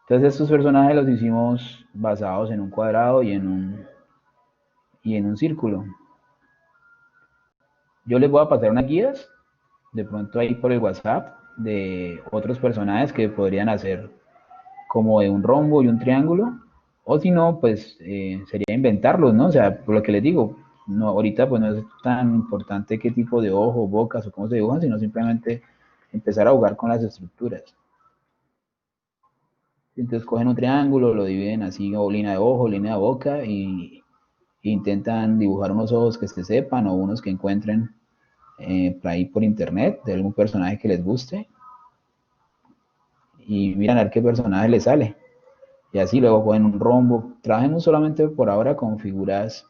Entonces, estos personajes los hicimos basados en un cuadrado y en un círculo. Yo les voy a pasar unas guías, de pronto ahí por el WhatsApp, de otros personajes que podrían hacer como de un rombo y un triángulo, o si no, pues sería inventarlos, ¿no? O sea, por lo que les digo, no, ahorita pues no es tan importante qué tipo de ojo, bocas o cómo se dibujan, sino simplemente empezar a jugar con las estructuras. Entonces cogen un triángulo, lo dividen así, o línea de ojo, línea de boca, y intentan dibujar unos ojos que se sepan o unos que encuentren por ahí por internet de algún personaje que les guste, y miran a ver qué personaje les sale. Y así luego ponen un rombo. Trabajemos solamente por ahora con figuras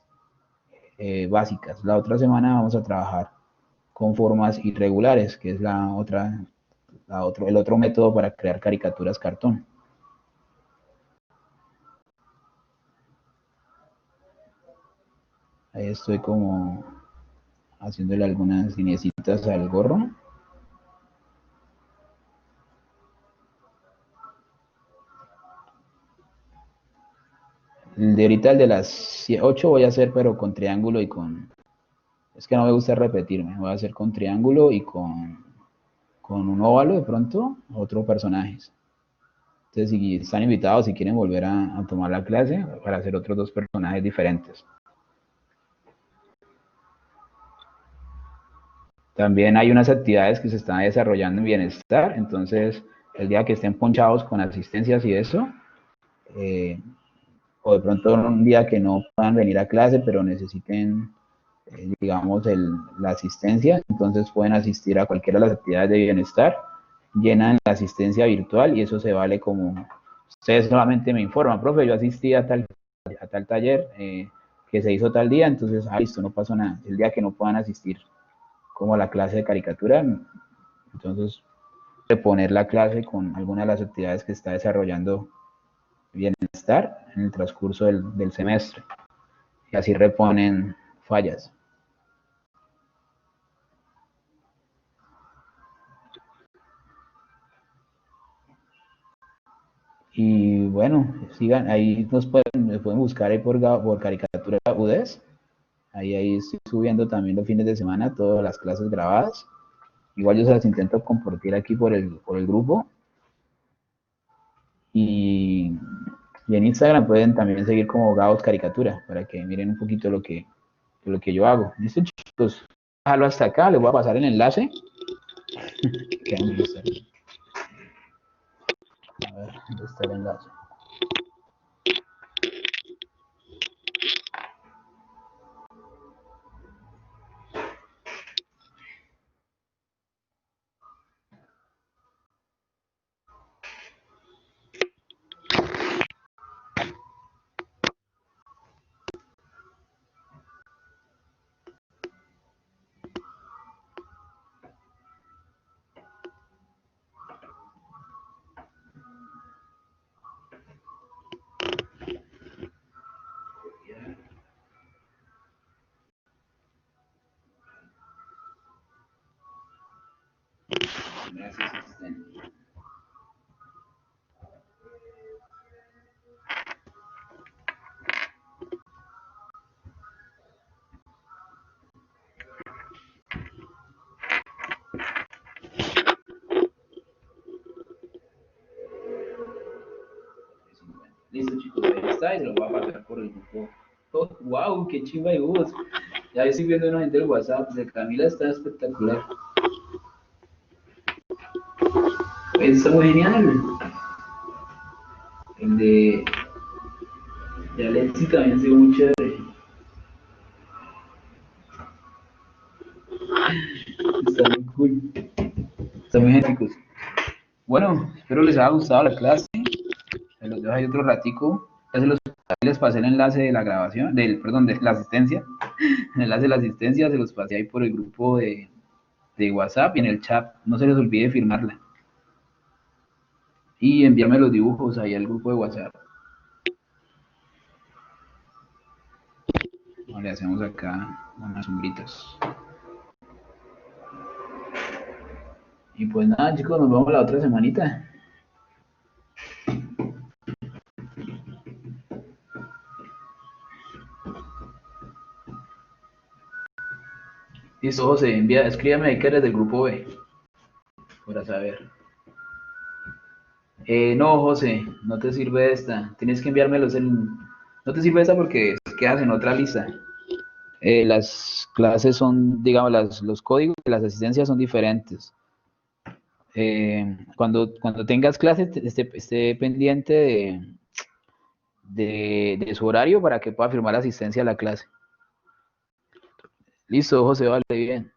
básicas. La otra semana vamos a trabajar con formas irregulares, que es el otro método para crear caricaturas cartón. Ahí estoy como haciéndole algunas lineecitas al gorro. El de ahorita, el de las 8 voy a hacer, pero con triángulo y con... Es que no me gusta repetirme. Voy a hacer con triángulo y con un óvalo de pronto, otros personajes. Entonces, si están invitados, si quieren volver a tomar la clase para hacer otros dos personajes diferentes. También hay unas actividades que se están desarrollando en bienestar, entonces el día que estén ponchados con asistencias y eso, eh, o de pronto un día que no puedan venir a clase, pero necesiten, digamos, la asistencia, entonces pueden asistir a cualquiera de las actividades de bienestar, llenan la asistencia virtual y eso se vale como, ustedes solamente me informan, profe, yo asistí a tal taller, que se hizo tal día, entonces, listo, no pasó nada. El día que no puedan asistir como a la clase de caricatura, entonces reponer la clase con alguna de las actividades que está desarrollando Bienestar en el transcurso del semestre. Y así reponen fallas. Y bueno, sigan, ahí me pueden buscar ahí por caricatura UDES. Ahí estoy subiendo también los fines de semana todas las clases grabadas. Igual yo se las intento compartir aquí por el grupo. Y, y en Instagram pueden también seguir como Gauss Caricatura para que miren un poquito lo que yo hago. Listo, chicos. Déjalo hasta acá, les voy a pasar el enlace. A ver, ¿dónde está el enlace? Gracias, asistente. Listo, chicos, ahí está y se lo voy a pasar por el grupo. Oh, wow, qué chimba de voz. Ya estoy viendo una gente del WhatsApp, de Camila está espectacular. Está muy genial. El de Alexi también se ve muy chévere. Está muy cool. Está muy genial, chicos. Bueno, espero les haya gustado la clase. Se los dejo ahí otro ratico. Ya les pasé el enlace de la grabación, perdón, de la asistencia. El enlace de la asistencia se los pasé ahí por el grupo de WhatsApp y en el chat. No se les olvide firmarla. Y enviarme los dibujos ahí al grupo de WhatsApp. Le hacemos acá unas sombritas. Y pues nada, chicos, nos vemos la otra semanita. Listo, José, escríbame ahí que eres del grupo B, para saber. No, José, no te sirve esta. Tienes que enviármelos No te sirve esta porque quedas en otra lista. Las clases son, digamos, los códigos de las asistencias son diferentes. Cuando tengas clases, esté pendiente de su horario para que pueda firmar asistencia a la clase. Listo, José, vale, bien.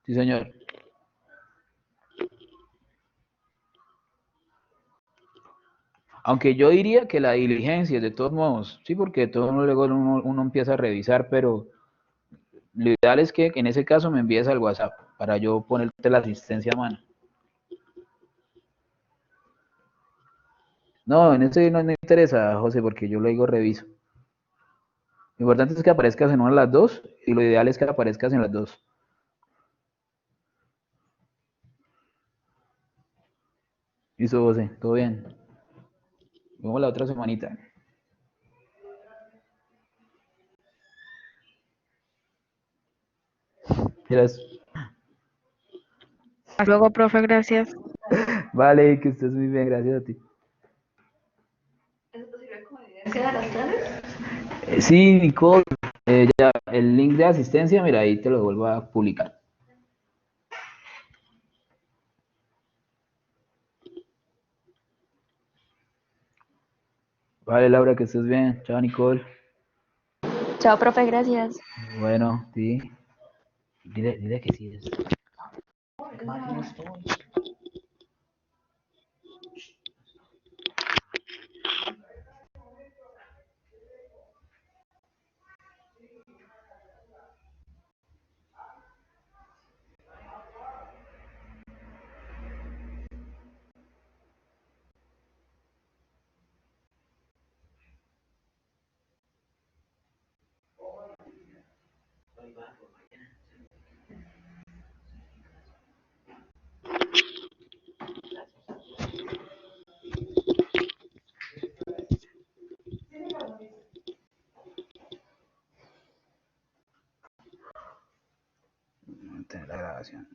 Sí, señor. Aunque yo diría que la diligencia, de todos modos, sí, porque de todos modos luego uno empieza a revisar, pero lo ideal es que en ese caso me envíes al WhatsApp para yo ponerte la asistencia a mano. No, en ese no me interesa, José, porque yo luego reviso. Lo importante es que aparezcas en una de las dos y lo ideal es que aparezcas en las dos. Listo, José, todo bien. Nos vemos la otra semanita. Gracias. Hasta luego, profe, gracias. Vale, que estés muy bien, gracias a ti. Sí, Nicole, ya el link de asistencia, mira, ahí te lo vuelvo a publicar. Vale, Laura, que estés bien. Chao, Nicole. Chao, profe, gracias. Bueno, sí. Dile que sí es. Máquina estoy. Mantener la grabación.